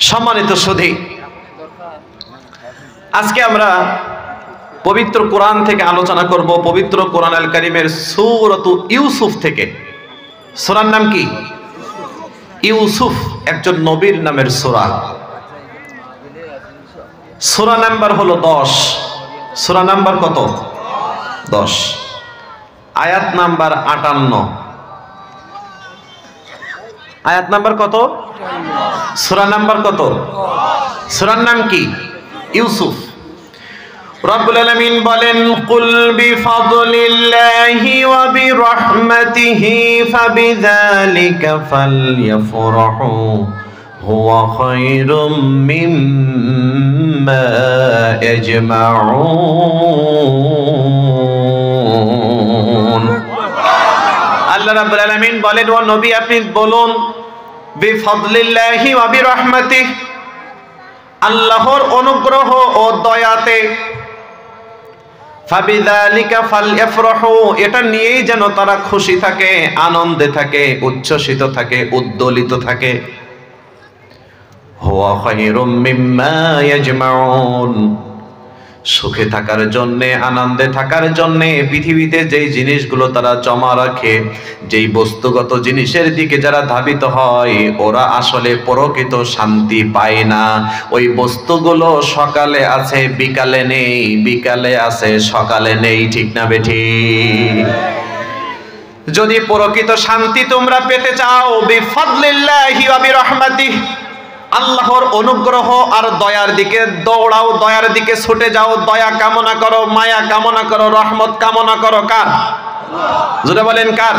সম্মানিত সুধী, আজকে আমরা পবিত্র কোরআন থেকে আলোচনা করব। পবিত্র কোরআন আল কারীমের সূরাত ইউসুফ থেকে। সূরার নাম কি? ইউসুফ, একজন নবীর নামের সূরা। সূরা নাম্বার হলো 10। সূরা নাম্বার কত? 10। আয়াত নাম্বার 58। আয়াত নাম্বার কত? সূরা নাম্বার কত? সূরার নাম কি? ইউসুফ। রব্বুল আলামিন বলেন, কুল বিফাদলিল্লাহি ওয়া বিরহমাতিহি ফাবিযালিকা ফালইফরাহু হুয়া খায়রুম মিম্মা ইয়াজমাউন। আল্লাহ রাব্বুল আলামিন বলেন, ও নবী আপনি বলুন, বিফাদলিল্লাহি ওয়া বিরহমাতিহি, আল্লাহর অনুগ্রহ ও দয়াতে, ফাবিযালিকা ফালইফরাহু, এটা নিয়েই যেন তারা খুশি থাকে, আনন্দে থাকে, উচ্ছ্বসিত থাকে, উদ্দোলিত থাকে। হুয়া খায়রুম মিম্মা ইয়াজমাউন, সুখে থাকার জন্যে, আনন্দে থাকার জন্যে পৃথিবীতে যেই জিনিসগুলো তারা জমা রাখে, যেই বস্তুগত জিনিসের দিকে যারা ধাবিত হয়, ওরা আসলে প্রকৃত শান্তি পায় না। ওই বস্তুগুলো সকালে আছে বিকালে নেই, বিকালে আছে সকালে নেই। ঠিক না বেঠিক? যদি প্রকৃত শান্তি তোমরা পেতে চাও, বিফাদলিল্লাহি ওয়া বিরহমাতিহি, আল্লাহর অনুগ্রহ আর দয়ার দিকে দৌড়াও, দয়ার দিকে ছুটে যাও, দয়া কামনা করো, মায়া কামনা করো, রহমত কামনা করো। কার? জোরে বলেন কার?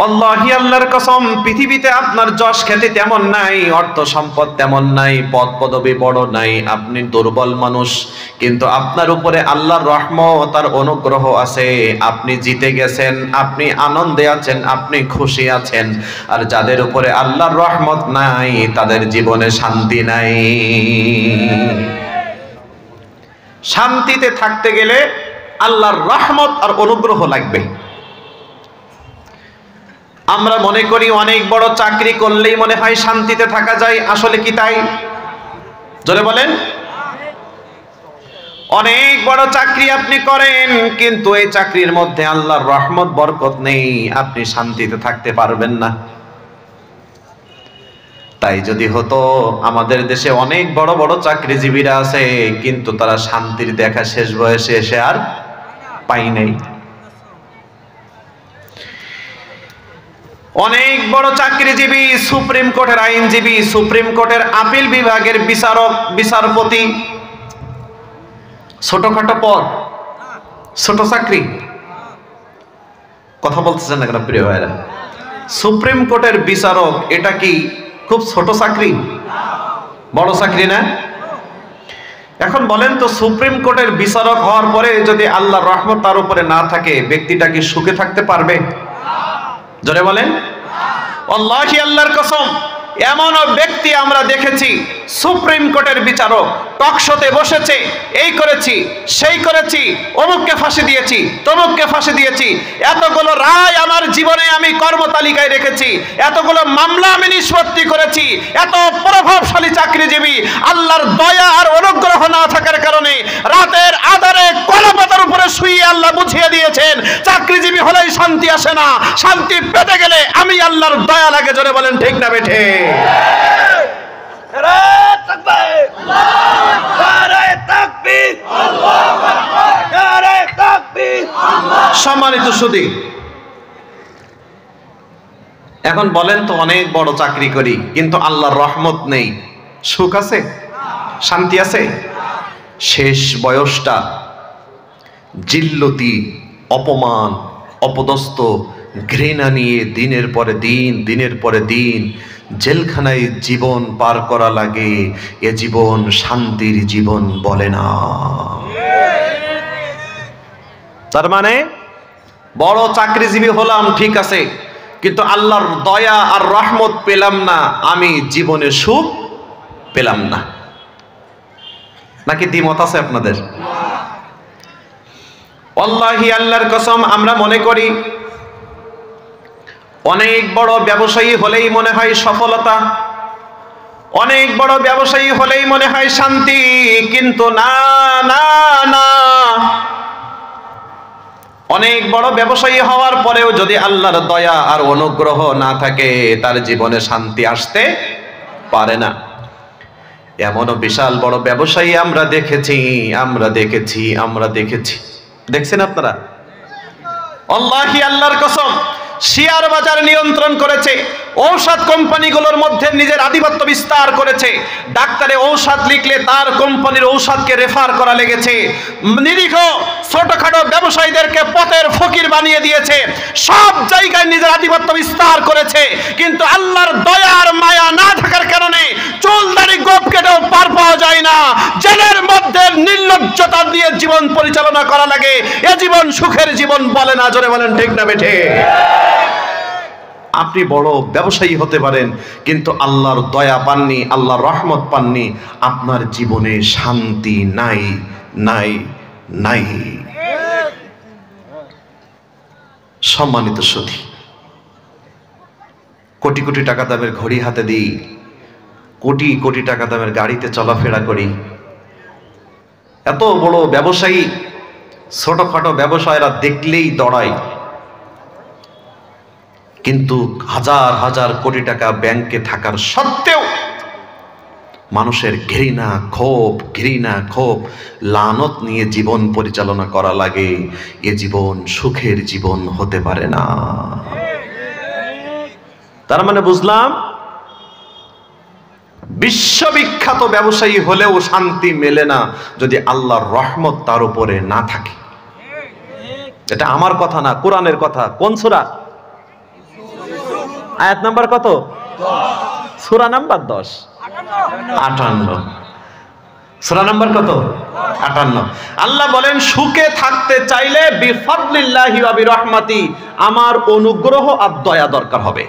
আল্লাহি, আল্লাহর কসম, পৃথিবীতে আপনার যশ খ্যাতি তেমন নাই, অর্থ সম্পদ তেমন নাই, পদ পদবি বড় নাই, আপনি দুর্বল মানুষ, কিন্তু আপনার উপরে আল্লাহর রহমত আর অনুগ্রহ আছে। আপনি জিতে গেছেন, আপনি আনন্দে আছেন, আপনি খুশি আছেন। আর যাদের উপরে আল্লাহর রহমত নাই, তাদের জীবনে শান্তি নাই। শান্তিতে থাকতে গেলে আল্লাহর রহমত আর অনুগ্রহ লাগবে। আমরা মনে করি অনেক বড় চাকরি করলেই মনে হয় শান্তিতে থাকা যায়, আসলে কি তাই? জোরে বলেন। অনেক বড় চাকরি আপনি করেন, কিন্তু এই চাকরির মধ্যে আল্লাহর রহমত বরকত নেই, আপনি শান্তিতে থাকতে পারবেন না। তাই যদি হতো, আমাদের দেশে অনেক বড় বড় চাকরিজীবীরা আছে, কিন্তু তারা শান্তির দেখা শেষ বয়সে এসে আর পাই নাই। অনেক বড় চাকরিজীবী, সুপ্রিম কোর্টের আইনজীবী, সুপ্রিম কোর্টের আপিল বিভাগের বিচারক, বিচারপতি, ছোটখাটো পদ, ছোট চাকরি। কথা বলতেছেন না কেন প্রিয় ভাইরা? সুপ্রিম কোর্টের বিচারক, এটা কি খুব ছোট চাকরি? বড় চাকরি না? এখন বলেন তো, সুপ্রিম কোর্টের বিচারক হওয়ার পরে যদি আল্লাহর রহমত তার উপরে না থাকে, ব্যক্তিটা কি সুখে থাকতে পারবে? জোরে বলেন। আল্লাহি, আল্লাহর কসম, এমন ব্যক্তি আমরা দেখেছি, সুপ্রিম কোর্টের বিচারক, টকশোতে বসেছে, এই করেছি, সেই করেছি, অমুককে ফাঁসি দিয়েছি, তমুককে ফাঁসি দিয়েছি, এতগুলো রায় আমার জীবনে আমি কর্মতালিকায় রেখেছি, এতগুলো মামলা আমি নিষ্পত্তি করেছি। এত প্রভাবশালী চাকরিজীবী, আল্লাহর দয়া আর অনুগ্রহ না থাকার কারণে রাতের আধারে কলাপাতার উপরে শুয়ে আল্লাহ বুঝিয়ে দিয়েছেন, চাকরিজীবী হলেই শান্তি আসে না, শান্তি পেতে গেলে আমি আল্লাহর দয়া লাগে। জোরে বলেন ঠিক না বেঠে? সম্মানিত সুধী, এখন বলেন তো, অনেক বড় চাকরি করি কিন্তু আল্লাহর রহমত নেই, সুখ আছে? শান্তি আছে? শেষ বয়সটা জিল্লতি, অপমান, অপদস্থ, ঘৃণা নিয়ে দিনের পরে দিন, দিনের পরে দিন জেলখানায় জীবন পার করা লাগে। এ জীবন শান্তির জীবন বলে না। তার মানে বড় চাকরিজীবী হলাম, ঠিক আছে, কিন্তু আল্লাহর দয়া আর রহমত পেলাম না, আমি জীবনে সুখ পেলাম না। নাকি দ্বিমত আছে আপনাদের? আল্লাহি, আল্লাহর কসম, আমরা মনে করি অনেক বড় ব্যবসায়ী হলেই মনে হয় সফলতা, অনেক বড় ব্যবসায়ী হলেই মনে হয় শান্তি, কিন্তু না না না, অনেক বড় ব্যবসায়ী হওয়ার পরেও যদি আল্লাহর দয়া আর অনুগ্রহ না থাকে তার জীবনে শান্তি আসতে পারে না। এমনও বিশাল বড় ব্যবসায়ী আমরা দেখেছি, দেখছেন আপনারা? আল্লাহি, আল্লাহর কসম, শেয়ার বাজার নিয়ন্ত্রণ করেছে, ঔষধ কোম্পানিগুলোর মধ্যে নিজের আধিপত্য বিস্তার করেছে। ডাক্তারে ঔষধ লিখলে তার কোম্পানির ঔষধকে রেফার করা লেগেছে। নিরীহ ছোটখাটো ব্যবসায়ীদেরকে পথের ফকির বানিয়ে দিয়েছে। সব জায়গায় নিজের আধিপত্য বিস্তার করেছে, কিন্তু আল্লাহর দয়া আর মায়া না থাকার কারণে চুল দাড়ি গোঁফ কেটেও পার পাওয়া যায় না। জেলের মধ্যে নির্লজ্জতা দিয়ে জীবন পরিচালনা করা লাগে। এ জীবন সুখের জীবন বলে না, জোরে বলেন ঠিক না বেঠে? আপনি বড় ব্যবসায়ী হতে পারেন, কিন্তু আল্লাহর দয়া পাননি, আল্লাহর রহমত পাননি, আপনার জীবনে শান্তি নাই নাই নাই। সম্মানিত সুধী, কোটি কোটি টাকা দামের ঘড়ি হাতে দিই, কোটি কোটি টাকা দামের গাড়িতে চলাফেরা করি। এত বড় ব্যবসায়ী ছোটখাটো ব্যবসায়ীরা দেখলেই দৌড়ায়, কিন্তু হাজার হাজার কোটি টাকা ব্যাংকে থাকার সত্ত্বেও মানুষের ঘৃণা ক্ষোভ লানত নিয়ে জীবন পরিচালনা করা লাগে। এ জীবন সুখের জীবন হতে পারে না। তার মানে বুঝলাম, বিশ্ববিখ্যাত ব্যবসায়ী হলেও শান্তি মেলে না যদি আল্লাহর রহমত তার উপরে না থাকে। এটা আমার কথা না, কোরআনের কথা। কোন সূরা? আয়াত নাম্বার কত? সূরা নাম্বার 10, 58। সূরা নাম্বার কত? 58। আল্লাহ বলেন, সুখে থাকতে চাইলে বিফাদলিল্লাহি ওয়া বিরহমাতি, আমার অনুগ্রহ আর দয়া দরকার হবে।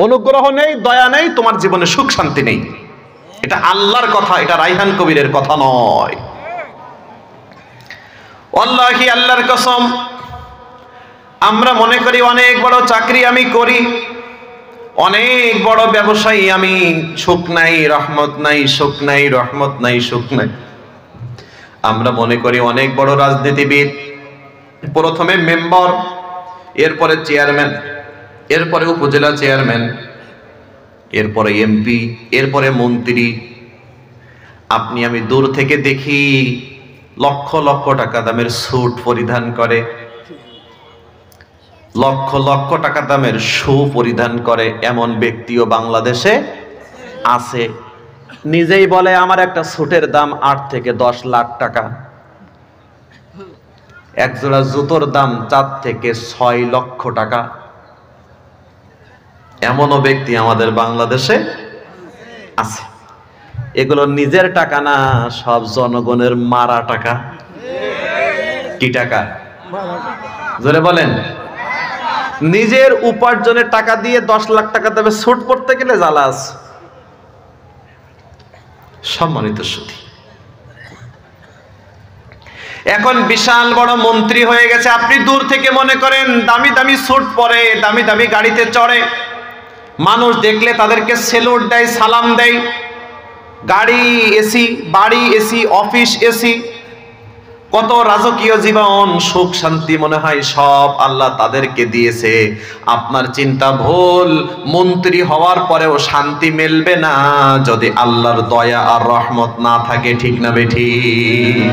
অনুগ্রহ নেই, দয়া নেই, তোমার জীবনে সুখ শান্তি নেই। এটা আল্লাহর কথা, এটা রাইহান কবিরের কথা নয়। ওয়াল্লাহি, আল্লাহর কসম, আমরা মনে করি অনেক বড় চাকরি আমি করি, অনেক বড় ব্যবসায়ী আমি, সুখ নাই রহমত নাই, সুখ নাই রহমত নাই, সুখ নাই। আমরা মনে করি অনেক বড় রাজনীতিবিদ, প্রথমে মেম্বার, এরপরে চেয়ারম্যান, এরপরে উপজেলা চেয়ারম্যান, এরপরে এমপি, এরপরে মন্ত্রী। আপনি আমি দূর থেকে দেখি লক্ষ লক্ষ টাকা দামের স্যুট পরিধান করে, লক্ষ লক্ষ টাকা দামের শু পরিধান করে, এমন ব্যক্তিও বাংলাদেশে আছে। নিজেই বলে আমার একটা স্যুটের দাম 8 থেকে 10 লাখ টাকা, এক জোড়া জুতোর দাম 4 থেকে 6 লক্ষ টাকা। এমনও ব্যক্তি আমাদের বাংলাদেশে আছে। এগুলো নিজের টাকা না, সব জনগণের মারা টাকা। কি টাকা? জোরে বলেন। নিজের উপার্জনের টাকা দিয়ে 10 লাখ টাকা দেবে স্যুট পরতে গেলে জ্বালা আছে। সম্মানিত সুধী, এখন বিশাল বড় মন্ত্রী হয়ে গেছে। আপনি দূর থেকে মনে করেন দামি দামি স্যুট পরে, দামি দামি গাড়িতে চড়ে, মানুষ দেখলে তাদেরকে সেলুট দেয়, সালাম দেয়। গাড়ি এসি, বাড়ি এসি, অফিস এসি, কত রাজকীয় জীবন, সুখ শান্তি মনে হয় সব আল্লাহ তাদেরকে দিয়েছে। আপনার চিন্তা ভুল। মন্ত্রী হওয়ার পরেও শান্তি মিলবে না যদি আল্লাহর দয়া আর রহমত না থাকে। ঠিক না বেঠিক?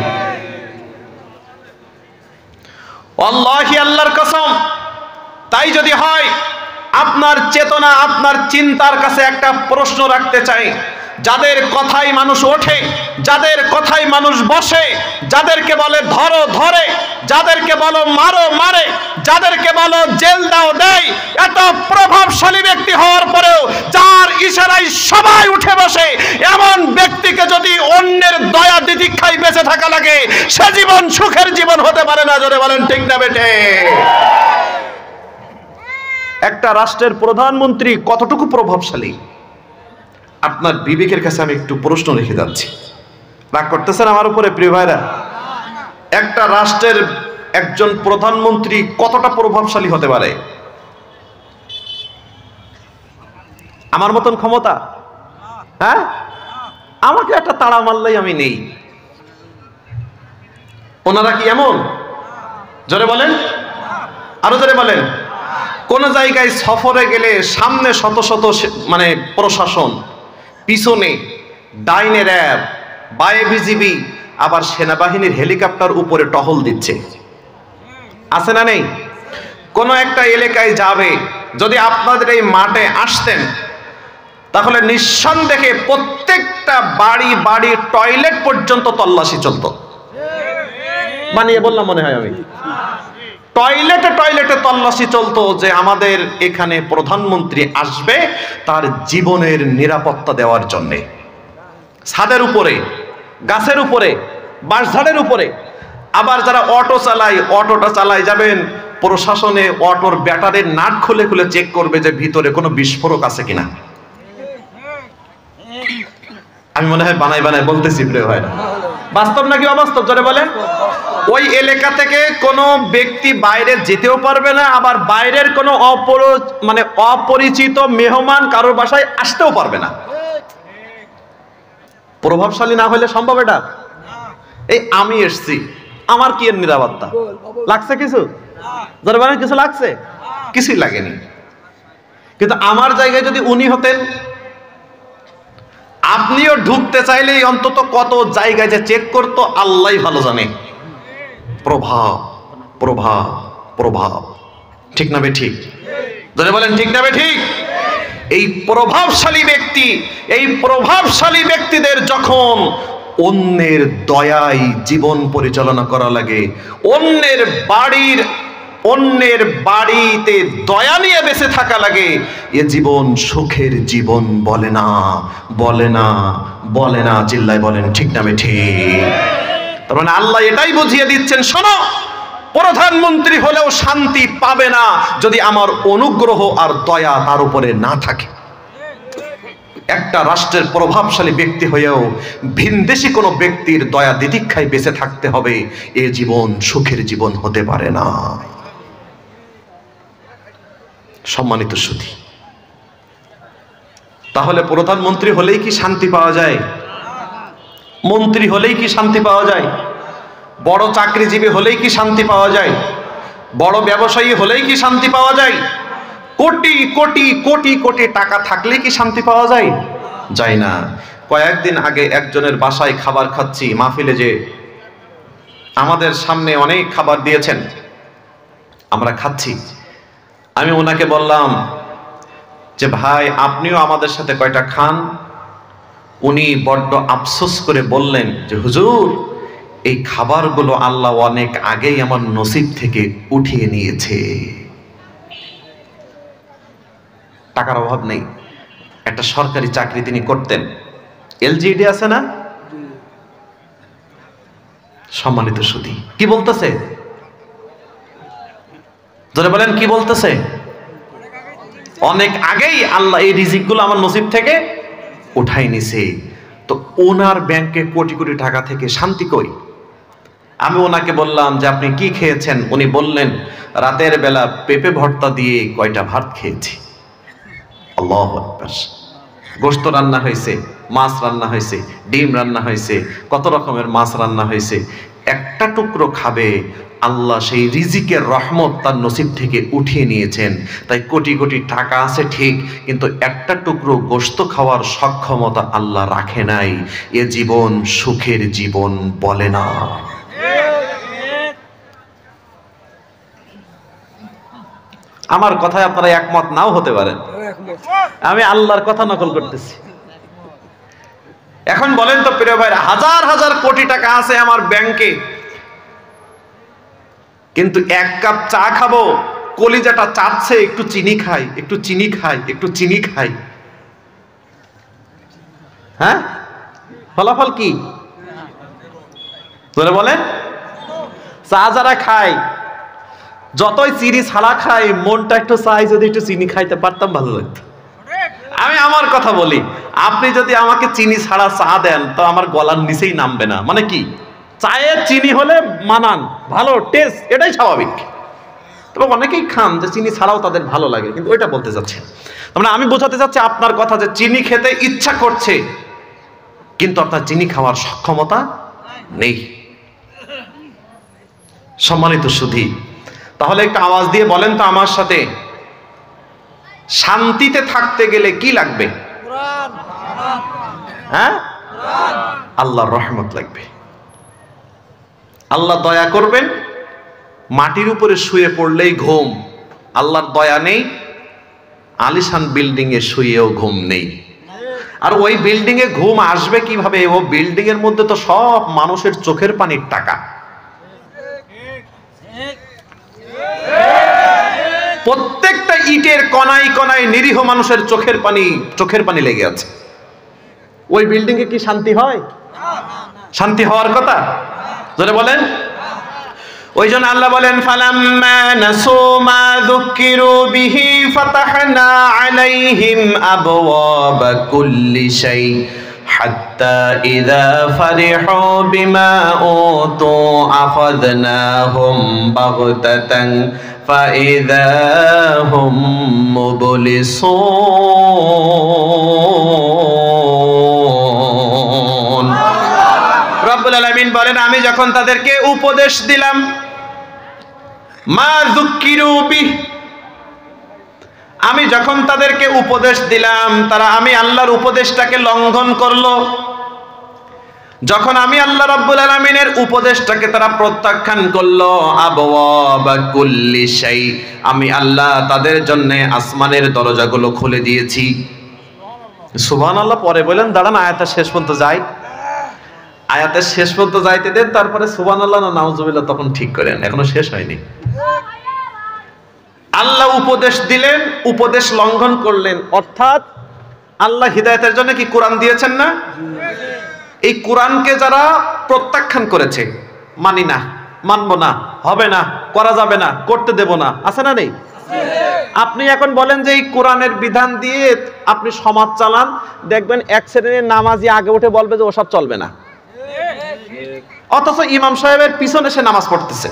আল্লাহি, আল্লাহর কসম। তাই যদি হয়, আপনার চেতনা, আপনার চিন্তার কাছে একটা প্রশ্ন রাখতে চাই। যাদের কথাই মানুষ ওঠে, যাদের কথাই মানুষ বসে, যাদেরকে বলে ধরো ধরে, যাদেরকে বলো মারো মারে, যাদেরকে বলো জেল দাও দেয়, এত প্রভাবশালী ব্যক্তি হওয়ার পরেও যার ইশারায় সবাই উঠে বসে, এমন ব্যক্তিকে যদি অন্যের দয়া দিতিক্ষায় বেঁচে থাকা লাগে, সে জীবন সুখের জীবন হতে পারে না। জোরে বলেন ঠিক না বেটে? একটা রাষ্ট্রের প্রধানমন্ত্রী কতটুকু প্রভাবশালী, আপনার বিবেকের কাছে আমি একটু প্রশ্ন রেখে যাচ্ছি। রাগ করতেছেন আমার উপরে প্রিয় ভাইরা? একটা রাষ্ট্রের একজন প্রধানমন্ত্রী কতটা প্রভাবশালী হতে পারে? আমার মতন ক্ষমতা? হ্যাঁ, আমাকে একটা তাড়া মারলেই আমি নেই। ওনারা কি এমন? জোরে বলেন, আরো জোরে বলেন। কোন জায়গায় সফরে গেলে সামনে শত শত মানে প্রশাসন, পিছনে ডাইনে র্যাব, বায়ে বিজিবি, আবার সেনাবাহিনীর হেলিকপ্টার উপরে টহল দিচ্ছে, আছে না নেই? কোন একটা এলাকায় যাবে, যদি আপনাদের এই মাঠে আসতেন তাহলে নিঃসন্দেহে প্রত্যেকটা বাড়ি বাড়ি টয়লেট পর্যন্ত তল্লাশি চলতো। বানিয়ে বললাম মনে হয় আমি, টয়লেটে টয়লেটে তল্লাশি চলতো যে আমাদের এখানে প্রধানমন্ত্রী আসবে তার জীবনের নিরাপত্তা দেওয়ার জন্যে। ছাদের উপরে, গাছের উপরে, বাঁশঝাড়ের উপরে। আবার যারা অটো চালায়, অটোটা চালায় যাবেন, প্রশাসনে অটোর ব্যাটারির নাট খুলে খুলে চেক করবে যে ভিতরে কোনো বিস্ফোরক আছে কিনা। আমি মনে হয় বানাই বানাই বলতেছি, প্রিয় ভাইরা, বাস্তব নাকি অবাস্তব জোরে বলেন। ওই এলাকা থেকে কোনো ব্যক্তি বাইরে যেতেও পারবে না, আবার বাইরের কোনো অপরিচিত মেহমান কারোর বাসায় আসতেও পারবে না। প্রভাবশালী না হলে সম্ভব এটা? এই আমি এসছি, আমার কি এর নিরাপত্তা লাগছে? কিছু জোরে বলেন, কিছু লাগছে? কিছুই লাগেনি। কিন্তু আমার জায়গায় যদি উনি হতেন, আপনিও ঢুকতে চাইলেই অন্তত কত জায়গায় যে চেক করতো আল্লাহই ভালো জানে। প্রভাব প্রভাব প্রভাব, ঠিক না বে ঠিক? ধরে বলেন ঠিক না বে ঠিক? এই প্রভাবশালী ব্যক্তি, এই প্রভাবশালী ব্যক্তিদের যখন অন্যের দয়ায় জীবন পরিচালনা করা লাগে, অন্যের বাড়িতে দয়া নিয়ে বেঁচে থাকা লাগে, এ জীবন সুখের জীবন বলে না, বলে না, বলে না। চিল্লায় বলেন ঠিক না বে ঠিক? তার মানে আল্লাহ এটাই বুঝিয়ে দিচ্ছেন, শোনো, প্রধানমন্ত্রী হলেও শান্তি পাবে না যদি আমার অনুগ্রহ আর দয়া তার উপরে না থাকে। একটা রাষ্ট্রের প্রভাবশালী ব্যক্তি হয়েও ভিনদেশী কোনো ব্যক্তির দয়া দিদিক্ষায় বেঁচে থাকতে হবে, এ জীবন সুখের জীবন হতে পারে না। সম্মানিত সুধী, তাহলে প্রধানমন্ত্রী হলেই কি শান্তি পাওয়া যায়? মন্ত্রী হলেই কি শান্তি পাওয়া যায়? বড় চাকরিজীবী হলেই কি শান্তি পাওয়া যায়? বড় ব্যবসায়ী হলেই কি শান্তি পাওয়া যায়? কোটি কোটি কোটি কোটি টাকা থাকলেই কি শান্তি পাওয়া যায়? যায় না। কয়েকদিন আগে একজনের বাসায় খাবার খাচ্ছি, মাহফিলে যে আমাদের সামনে অনেক খাবার দিয়েছেন, আমরা খাচ্ছি। আমি ওনাকে বললাম যে ভাই আপনিও আমাদের সাথে কয়টা খান। উনি বড্ড আফসোস করে বললেন যে হুজুর, এই খাবারগুলো আল্লাহ অনেক আগেই আমার নসিব থেকে উঠিয়ে নিয়েছে। টাকার অভাব নেই, একটা সরকারি চাকরি তিনি করতেন, এলজিইডি আছে না? সম্মানিত সুধী, কি বলতেছে? যারা বলেন কি বলতেছে? অনেক আগেই আল্লাহ এই রিজিকগুলো আমার নসিব থেকে উঠাই নিছে। তো ওনার ব্যাংকে কোটি কোটি টাকা থেকে শান্তি কই? আমি ওনাকে বললাম যে আপনি কি খেয়েছেন? উনি বললেন রাতের বেলা পেঁপে ভর্তা দিয়ে কয়টা ভাত খেয়েছি। আল্লাহু আকবার। গোশত রান্না হয়েছে, মাছ রান্না হয়েছে, ডিম রান্না হয়েছে, কত রকমের মাছ রান্না হয়েছে। একটা টুকরো খাবে, আল্লাহ সেই রিজিকের রহমত তার নসিব থেকে উঠিয়ে নিয়েছেন। তাই কোটি কোটি টাকা আছে ঠিক, কিন্তু একটা টুকরো গোশত খাওয়ার সক্ষমতা আল্লাহ রাখে নাই। এ জীবন সুখের জীবন বলে না। আমার কথায় আপনারা একমত নাও হতে পারেন, আমি আল্লাহর কথা নকল করতেছি। এখন বলেন তো প্রিয় ভাই, হাজার হাজার কোটি টাকা আছে আমার ব্যাংকে, কিন্তু এক কাপ চা খাবো, কলিজাটা চাচ্ছে একটু চিনি খাই, একটু চিনি খাই, একটু চিনি খাই। হ্যাঁ, ফলাফল কি বলেন? চা যারা খায়, যতই চিনি ছাড়া খাই, মনটা একটু চাই যদি একটু চিনি খাইতে পারতাম ভালো লাগতো। আমি আমার কথা বলি, আপনি যদি আমাকে চিনি ছাড়া চা দেন তো আমার গলার নিচেই নামবে না। মানে কি, চায়ের চিনি হলে মানান, ভালো টেস্ট, এটাই স্বাভাবিক। তবে অনেকেই খান যে চিনি ছাড়াও তাদের ভালো লাগে, কিন্তু ওইটা বলতে যাচ্ছে। মানে আমি বোঝাতে চাচ্ছি আপনার কথা যে চিনি খেতে ইচ্ছা করছে, কিন্তু আপনার চিনি খাওয়ার সক্ষমতা নেই। সম্মানিত সুধী, তাহলে একটা আওয়াজ দিয়ে বলেন তো আমার সাথে, শান্তিতে থাকতে গেলে কি লাগবে? হ্যাঁ, আল্লাহর রহমত লাগবে। আল্লাহ দয়া করবেন, মাটির উপরে শুয়ে পড়লেই ঘুম, আল্লাহর দয়া নেই, আলিশান বিল্ডিং এ শুয়েও ঘুম নেই। আর ওই বিল্ডিং এ ঘুম আসবে কিভাবে? ও বিল্ডিং এর মধ্যে তো সব মানুষের চোখের পানির টাকা, প্রত্যেকটা ইটের কণায় কণায় নিরীহ মানুষের চোখের পানি লেগে আছে। ওই বিল্ডিং এ কি শান্তি হয়? শান্তি হওয়ার কথা? জোরে বলেন। ওই জন্য আল্লাহ বলেন, ফালাম্মা নাসু মা যুকিরু বিহি ফাতাহনা আলাইহিম আবওয়াবা কুল্লি শাই হাত্তা ইযা ফারিহু বিমা উতু আখাযনাহুম বাগতাতান ফাইযা হুম মুবলিসুন। রব্বুল আলামিন বলেন, আমি যখন তাদেরকে উপদেশ দিলাম, মা যুকিরু বিহি, আমি যখন তাদেরকে উপদেশ দিলাম, তারা আমি আল্লাহর উপদেশটাকে লঙ্ঘন করলো। যখন আমি আল্লাহ রাব্বুল আলামিনের উপদেশটাকে তারা প্রত্যাখ্যান করলো, আবওয়াবা কুল্লি শাই, আমি আল্লাহ তাদের জন্য আসমানের দরজাগুলো খুলে দিয়েছি। সুবহানাল্লাহ। পরে বলেন, দাঁড়ান আয়াতটা শেষ পর্যন্ত যাই, আয়াতের শেষ পর্যন্ত যাইতে দেন, তারপরে সুবহানাল্লাহ না নাউজুবিল্লাহ তখন ঠিক করেন, এখনো শেষ হয়নি। আল্লাহ উপদেশ দিলেন, উপদেশ লঙ্ঘন করলেন, অর্থাৎ আল্লাহ হিদায়াতের জন্য কি কোরআন দিয়েছেন না? এই কোরআনকে যারা প্রত্যাখ্যান করেছে, মানি না, মানবো না, হবে না, করা যাবে না, করতে দেব না, আছে না নেই? আপনি এখন বলেন যে এই কোরআনের বিধান দিয়ে আপনি সমাজ চালান, দেখবেন এক শ্রেণীর নামাজি আগে উঠে বলবে যে ওসব চলবে না, অথচ ইমাম সাহেবের পিছনে সে নামাজ পড়তেছে।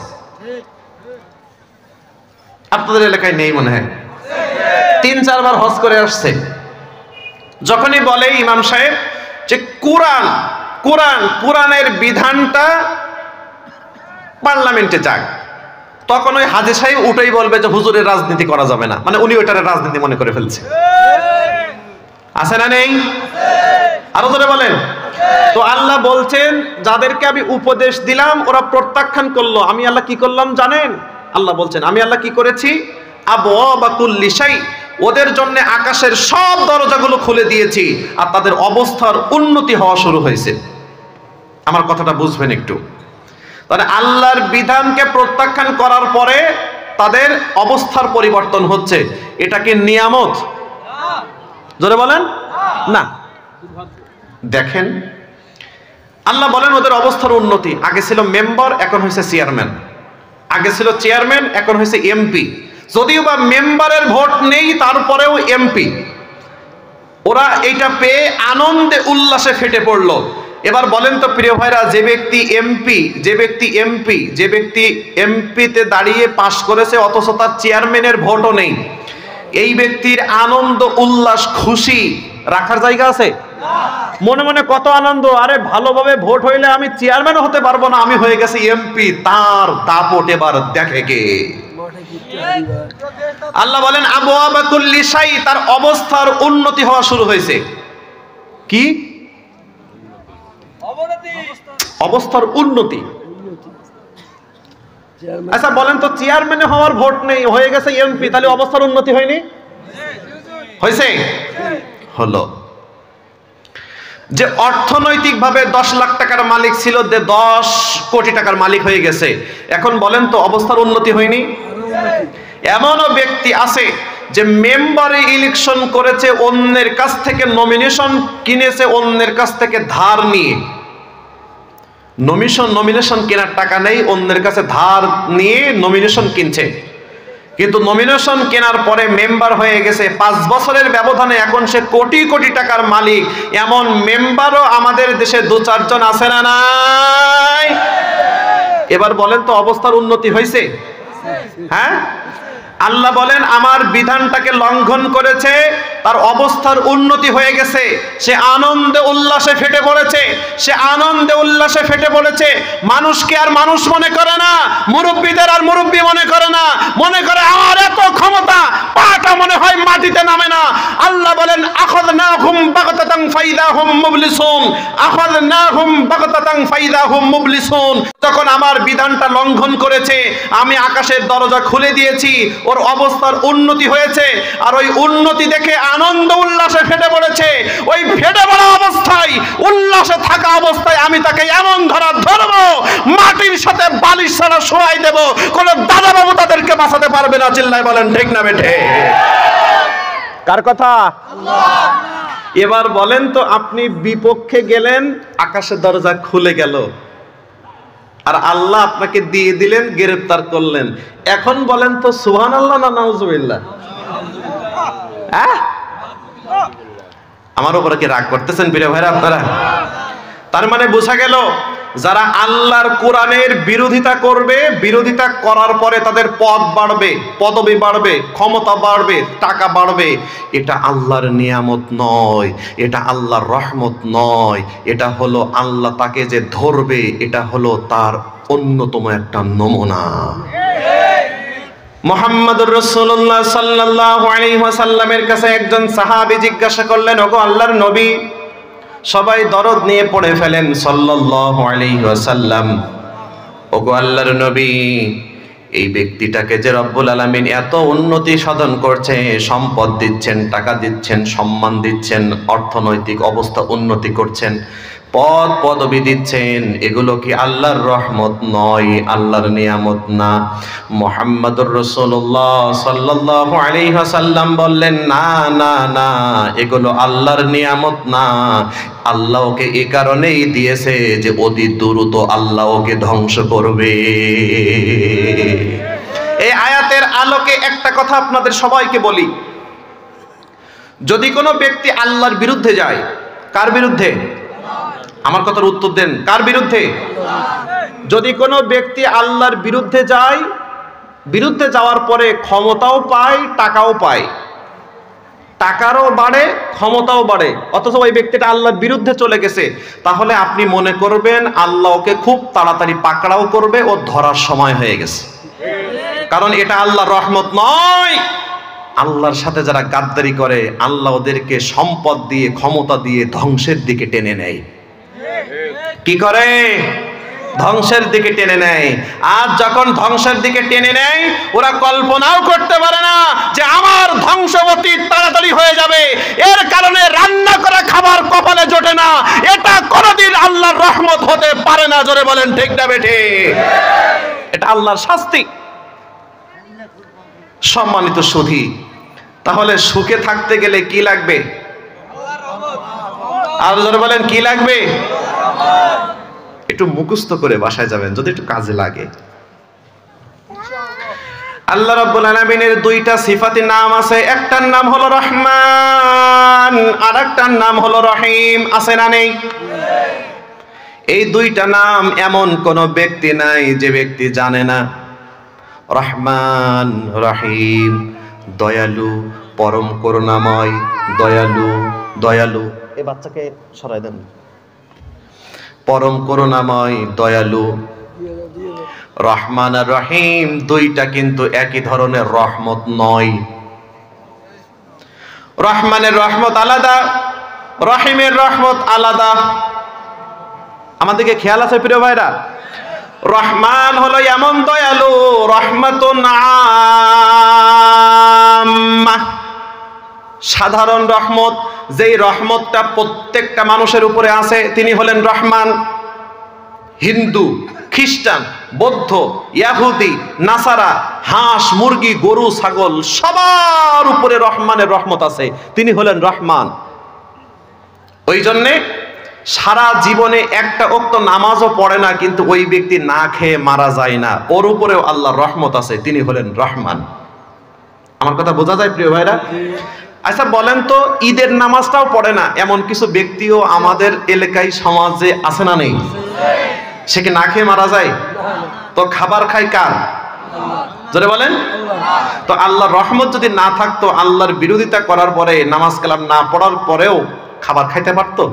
আপনাদের এলাকায় নেই মনে হয়, 3-4 বার হজ করে আসছে। যখনই বলে ইমাম সাহেব যে কোরআনের বিধানটা পার্লামেন্টে যাক, তখন ওই হাজী সাহেব উঠেই বলবে যে হুজুরের রাজনীতি করা যাবে না, মানে উনি ওইটার রাজনীতি মনে করে ফেলছে। আছে না নেই? আরো জোরে বলেন। তো আল্লাহ বলছেন, যাদেরকে আমি উপদেশ দিলাম ওরা প্রত্যাখ্যান করলো, আমি আল্লাহ কি করলাম জানেন? আল্লাহ বলছেন, আমি আল্লাহ কি করেছি? আবওয়াবা কুল্লি শাই, ওদের জন্য আকাশের সব দরজাগুলো খুলে দিয়েছি, আর তাদের অবস্থার উন্নতি হওয়া শুরু হয়েছে। আমার কথাটা বুঝবেন একটু। তাহলে আল্লাহর বিধানকে প্রত্যাখ্যান করার পরে তাদের অবস্থার পরিবর্তন হচ্ছে, এটা কি নিয়ামত? জোরে বলেন না। দেখেন আল্লাহ বলেন ওদের অবস্থার উন্নতি। আগে ছিল মেম্বার, এখন হয়েছে চেয়ারম্যান। আগে ছিল চেয়ারম্যান, এখন হয়েছে এমপি। যদিও বা মেম্বারের ভোট নেই, তারপরেও এমপি। ওরা এইটা পেয়ে আনন্দে উল্লাসে ফেটে পড়লো। এবার বলেন তো প্রিয় ভাইরা, যে ব্যক্তি এমপিতে দাঁড়িয়ে পাশ করেছে অথচ তার চেয়ারম্যানের ভোটও নেই, এই ব্যক্তির আনন্দ উল্লাস খুশি রাখার জায়গা আছে? মনে মনে কত আনন্দ, আরে ভালোভাবে ভোট হইলে আমি চেয়ারম্যান হতে পারবো না, আমি হয়ে গেছি এমপি, তার দাপট এবার দেখে কে? আল্লাহ বলেন আবওয়াবা কুল্লি শাই, তার অবস্থার উন্নতি হওয়া শুরু হয়েছে। কি অবস্থার উন্নতি? আচ্ছা বলেন তো, চেয়ারম্যানে হওয়ার ভোট নেই, হয়ে গেছে এমপি, তাহলে অবস্থার উন্নতি হয়নি? হয়েছে? হলো। যে অর্থনৈতিকভাবে 10 লাখ টাকার মালিক ছিল, 10 কোটি টাকার মালিক হয়ে গেছে, এখন বলেন তো অবস্থার উন্নতি হয়নি? এমনও ব্যক্তি আছে যে মেম্বারে ইলেকশন করেছে, অন্যের কাছ থেকে নমিনেশন কিনেছে, অন্যের কাছ থেকে ধার নিয়ে। নমিনেশন কেনার টাকা নেই, অন্যের কাছে ধার নিয়ে নমিনেশন কিনছে, কিন্তু নমিনেশন কেনার পরে মেম্বার হয়ে গেছে। 5 বছরের ব্যবধানে এখন সে কোটি কোটি টাকার মালিক। এমন মেম্বারও আমাদের দেশে 2-4 জন আছে না নাই? এবার বলেন তো অবস্থার উন্নতি হয়েছে? হ্যাঁ। আল্লাহ বলেন আমার বিধানটাকে লঙ্ঘন করেছে, তার অবস্থার উন্নতি হয়ে গেছে, সে আনন্দে উল্লাসে ফেটে পড়েছে, সে আনন্দে উল্লাসে ফেটে পড়েছে। মানুষকে আর মানুষ মনে করে না, মুরব্বীদের আর মুরব্বী মনে করে না, মনে করে আমার এত ক্ষমতা, পাটা মনে হয় মাটিতে নামে না। আল্লাহ বলেন আখাযনাহুম বাগতাতান ফাইদাহুম মুবলিসুন, আখাযনাহুম বাগতাতান ফাইদাহুম মুবলিসুন। যখন আমার বিধানটা লঙ্ঘন করেছে, আমি আকাশের দরজা খুলে দিয়েছি, ওর অবস্থার উন্নতি হয়েছে, আর ওই উন্নতি দেখে আনন্দ উল্লাসে ফেটে পড়েছে। ওই ফেটে পড়া অবস্থায়, উল্লাসে থাকা অবস্থায় আমি তাকে এমন ধরবো, মাটির সাথে বালিশ ছাড়া শোয়াই দেব, কোন দাদা বাবু তাদেরকে বাঁচাতে পারবে না। চিল্লায় বলেন ঠিক না বেঠে? কার কথা? এবার বলেন তো, আপনি বিপক্ষে গেলেন, আকাশের দরজা খুলে গেল, আর আল্লাহ আপনাকে দিয়ে দিলেন, গ্রেফতার করলেন। এখন বলেন তো সুবহানাল্লাহ না নাউজুবিল্লাহ? হ্যাঁ, আমার উপরে কি রাগ করতেছেন প্রিয় ভাইরা আপনারা? তার মানে বোঝা গেল, যারা আল্লাহর কোরআনের বিরোধিতা করবে, বিরোধিতা করার পরে তাদের পদ বাড়বে, পদবি বাড়বে, ক্ষমতা বাড়বে, টাকা বাড়বে, এটা আল্লাহর নিয়ামত নয়, এটা আল্লাহর রহমত নয়, এটা হলো আল্লাহ তাকে যে ধরবে, এটা হলো তার অন্যতম একটা নমুনা। মুহাম্মদুর রাসূলুল্লাহ সাল্লাল্লাহু আলাইহি ওয়াসাল্লামের কাছে একজন সাহাবী জিজ্ঞাসা করলেন, ওগো আল্লাহর নবী, সবাই দরদ নিয়ে পড়ে ফেলেন সাল্লাল্লাহু আলাইহি ওয়াসাল্লাম, ওগো আল্লাহর নবী, এই ব্যক্তিটাকে যে রব্বুল আলামিন এত উন্নতি সাধন করছে, সম্পদ দিচ্ছেন, টাকা দিচ্ছেন, সম্মান দিচ্ছেন, অর্থনৈতিক অবস্থা উন্নতি করছেন, পদ পদবি দিচ্ছেন, এগুলো কি আল্লাহর রহমত নয়, আল্লাহর নিয়ামত না? মুহাম্মদুর রাসূলুল্লাহ সাল্লাল্লাহু আলাইহি ওয়াসাল্লাম বললেন, না না না, এগুলো আল্লাহর নিয়ামত না। আল্লাহ ওকে এই কারণেই দিয়েছে যে অতি দ্রুত আল্লাহ ওকে ধ্বংস করবে। এই আয়াতের আলোকে একটা কথা আপনাদের সবাইকে বলি, যদি কোনো ব্যক্তি আল্লাহর বিরুদ্ধে যায়, কার বিরুদ্ধে? আমার কথার উত্তর দেন, কার বিরুদ্ধে? যদি কোনো ব্যক্তি আল্লাহর বিরুদ্ধে যায়, বিরুদ্ধে যাওয়ার পরে ক্ষমতাও পায়, টাকাও পায়, টাকারও বাড়ে, ক্ষমতাও বাড়ে, অথচ ওই ব্যক্তিটা আল্লাহর বিরুদ্ধে চলে গেছে, তাহলে আপনি মনে করবেন আল্লাহ ওকে খুব তাড়াতাড়ি পাকড়াও করবে, ও ধরার সময় হয়ে গেছে। কারণ এটা আল্লাহর রহমত নয়। আল্লাহর সাথে যারা গাদ্দারি করে, আল্লাহ ওদেরকে সম্পদ দিয়ে, ক্ষমতা দিয়ে ধ্বংসের দিকে টেনে নেয়। কি করে? ধ্বংসের দিকে টেনে নেয়। আর যখন ধ্বংসের দিকে টেনে নেয়, ওরা কল্পনাও করতে পারে না যে আমার ধ্বংস অতি তাড়াতাড়ি হয়ে যাবে, এর কারণে রান্না করা খাবার কপালে জোটে না। এটা কোনোদিন আল্লাহর রহমত হতে পারে না। জোরে বলেন ঠিক না বেঠে? এটা আল্লাহর শাস্তি। সম্মানিত সুধী, তাহলে সুখে থাকতে গেলে কি লাগবে? আর জোরে বলেন কি লাগবে? একটু মুখস্থ করে বাসায় যাবেন, যদি একটু কাজে লাগে। আল্লাহ রাব্বুল আলামিনের দুইটা সিফাতি নাম আছে, একটার নাম হলো রহমান, আর একটার নাম হলো রহিম। আছে না নেই? এই দুইটা নাম এমন কোন ব্যক্তি নাই যে ব্যক্তি জানে না। রহমান, রহিম, দয়ালু, পরম করুণাময়, দয়ালু, দয়ালু। এই বাচ্চাকে সরাই দেন। পরম করুণাময়, দয়ালু। রহমান আর রহিম দুইটা কিন্তু একই ধরনের রহমত নয়। রহমানের রহমত আলাদা, রহিমের রহমত আলাদা। আমাদেরকে খেয়াল আছে প্রিয় ভাইরা? রহমান হলো এমন দয়ালু, রহমাতুন আম্মা, সাধারণ রহমত, যেই রহমতটা প্রত্যেকটা মানুষের উপরে আছে, তিনি হলেন রহমান। হিন্দু, খ্রিস্টান, বৌদ্ধ, ইহুদি, নাসারা, হাঁস, মুরগি, গরু, ছাগল সবার উপরে রহমানের রহমত আছে, তিনি হলেন রহমান। ওই জন্যে সারা জীবনে একটা ওয়াক্ত নামাজও পড়ে না, কিন্তু ওই ব্যক্তি না খেয়ে মারা যায় না, ওর উপরেও আল্লাহর রহমত আছে, তিনি হলেন রহমান। আমার কথা বোঝা যায় প্রিয় ভাইরা? আচ্ছা বলেন তো, ঈদের নামাজটাও পড়ে না এমন কিছু ব্যক্তিও আমাদের এলাকায়, সমাজে আছে না নেই? সে কি না খেয়ে মারা যায়? তো খাবার খায় কার? জোরে বলেন। তো আল্লাহর রহমত যদি না থাকতো, আল্লাহর বিরোধিতা করার পরে, নামাজ কালাম না পড়ার পরেও খাবার খাইতে পারতো?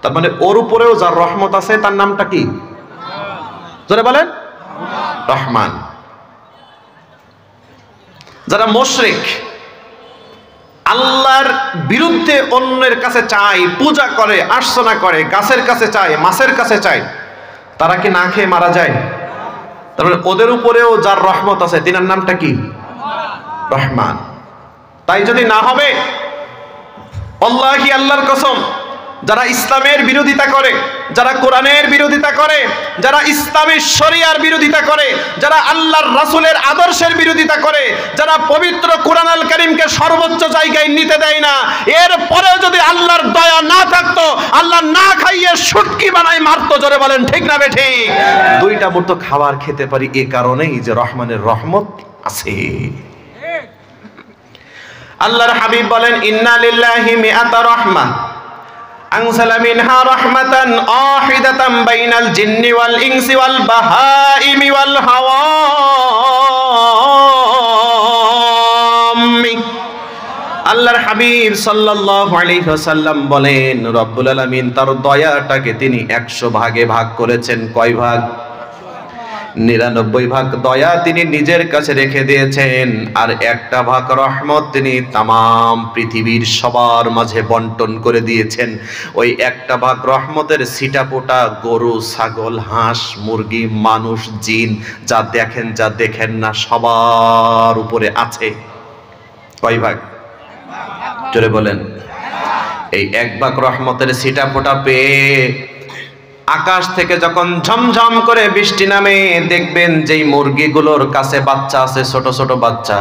তার মানে ওর উপরেও যার রহমত আছে তার নামটা কি? জোরে বলেন, রহমান। যারা মুশরিক, আল্লাহর বিরুদ্ধে অন্যের কাছে চায়, পূজা করে, আর্চনা করে, গাছের কাছে চায়, মাছের কাছে চায়, তারা কি না খেয়ে মারা যায়? তার মানে ওদের উপরেও যার রহমত আছে তিনার নামটা কি? রহমান। তাই যদি না হবে, আল্লাহি আল্লাহর কসম, যারা ইসলামের বিরোধিতা করে, যারা কোরআনের বিরোধিতা করে, যারা ইসলামী শরিয়ার বিরোধিতা করে, যারা আল্লাহর রাসূলের আদর্শের বিরোধিতা করে, যারা পবিত্র কোরআন আল কারীমকে সর্বোচ্চ জায়গায় নিতে দেয় না, এরপরেও যদি আল্লাহর দয়া না থাকতো, আল্লাহ না খাইয়ে শুটকি বানাই মারতো। জোরে বলেন ঠিক না বেঠিক? দুইটা মতো খাবার খেতে পারি এ কারণেই যে রহমানের রহমত আছে। আল্লাহর হাবিব বলেন, ইন্না লিল্লাহি মিআতা রাহমা আনসালা মিনহা রাহমাতান আহিদাতান বাইনাল জিন্নি ওয়াল ইনসি ওয়াল বাহাইমি ওয়াল হাওয়ামি। আল্লাহর হাবিব সাল্লাল্লাহু আলাইহি ওয়াসাল্লাম বলেন, রব্বুল আলামিন তার দয়াটাকে তিনি 100 ভাগে ভাগ করেছেন। কয় ভাগ? 99 ভাগ দয়া তিনি নিজের কাছে রেখে দিয়েছেন, আর 1টা ভাগ রহমত তিনি তামাম পৃথিবীর সবার মাঝে বন্টন করে দিয়েছেন। ওই 1টা ভাগ রহমতের ছিটাফোঁটা গরু, ছাগল, হাঁস, মুরগি, মানুষ, জিন, যা দেখেন যা দেখেন না সবার উপরে আছে। কয় ভাগ? জোরে বলেন। এই 1 ভাগ রহমতের ছিটাফোঁটা পেয়ে আকাশ থেকে যখন ঝমঝম করে বৃষ্টি নামে, দেখবেন যেই মুরগিগুলোর কাছে বাচ্চা আছে, ছোট ছোট বাচ্চা,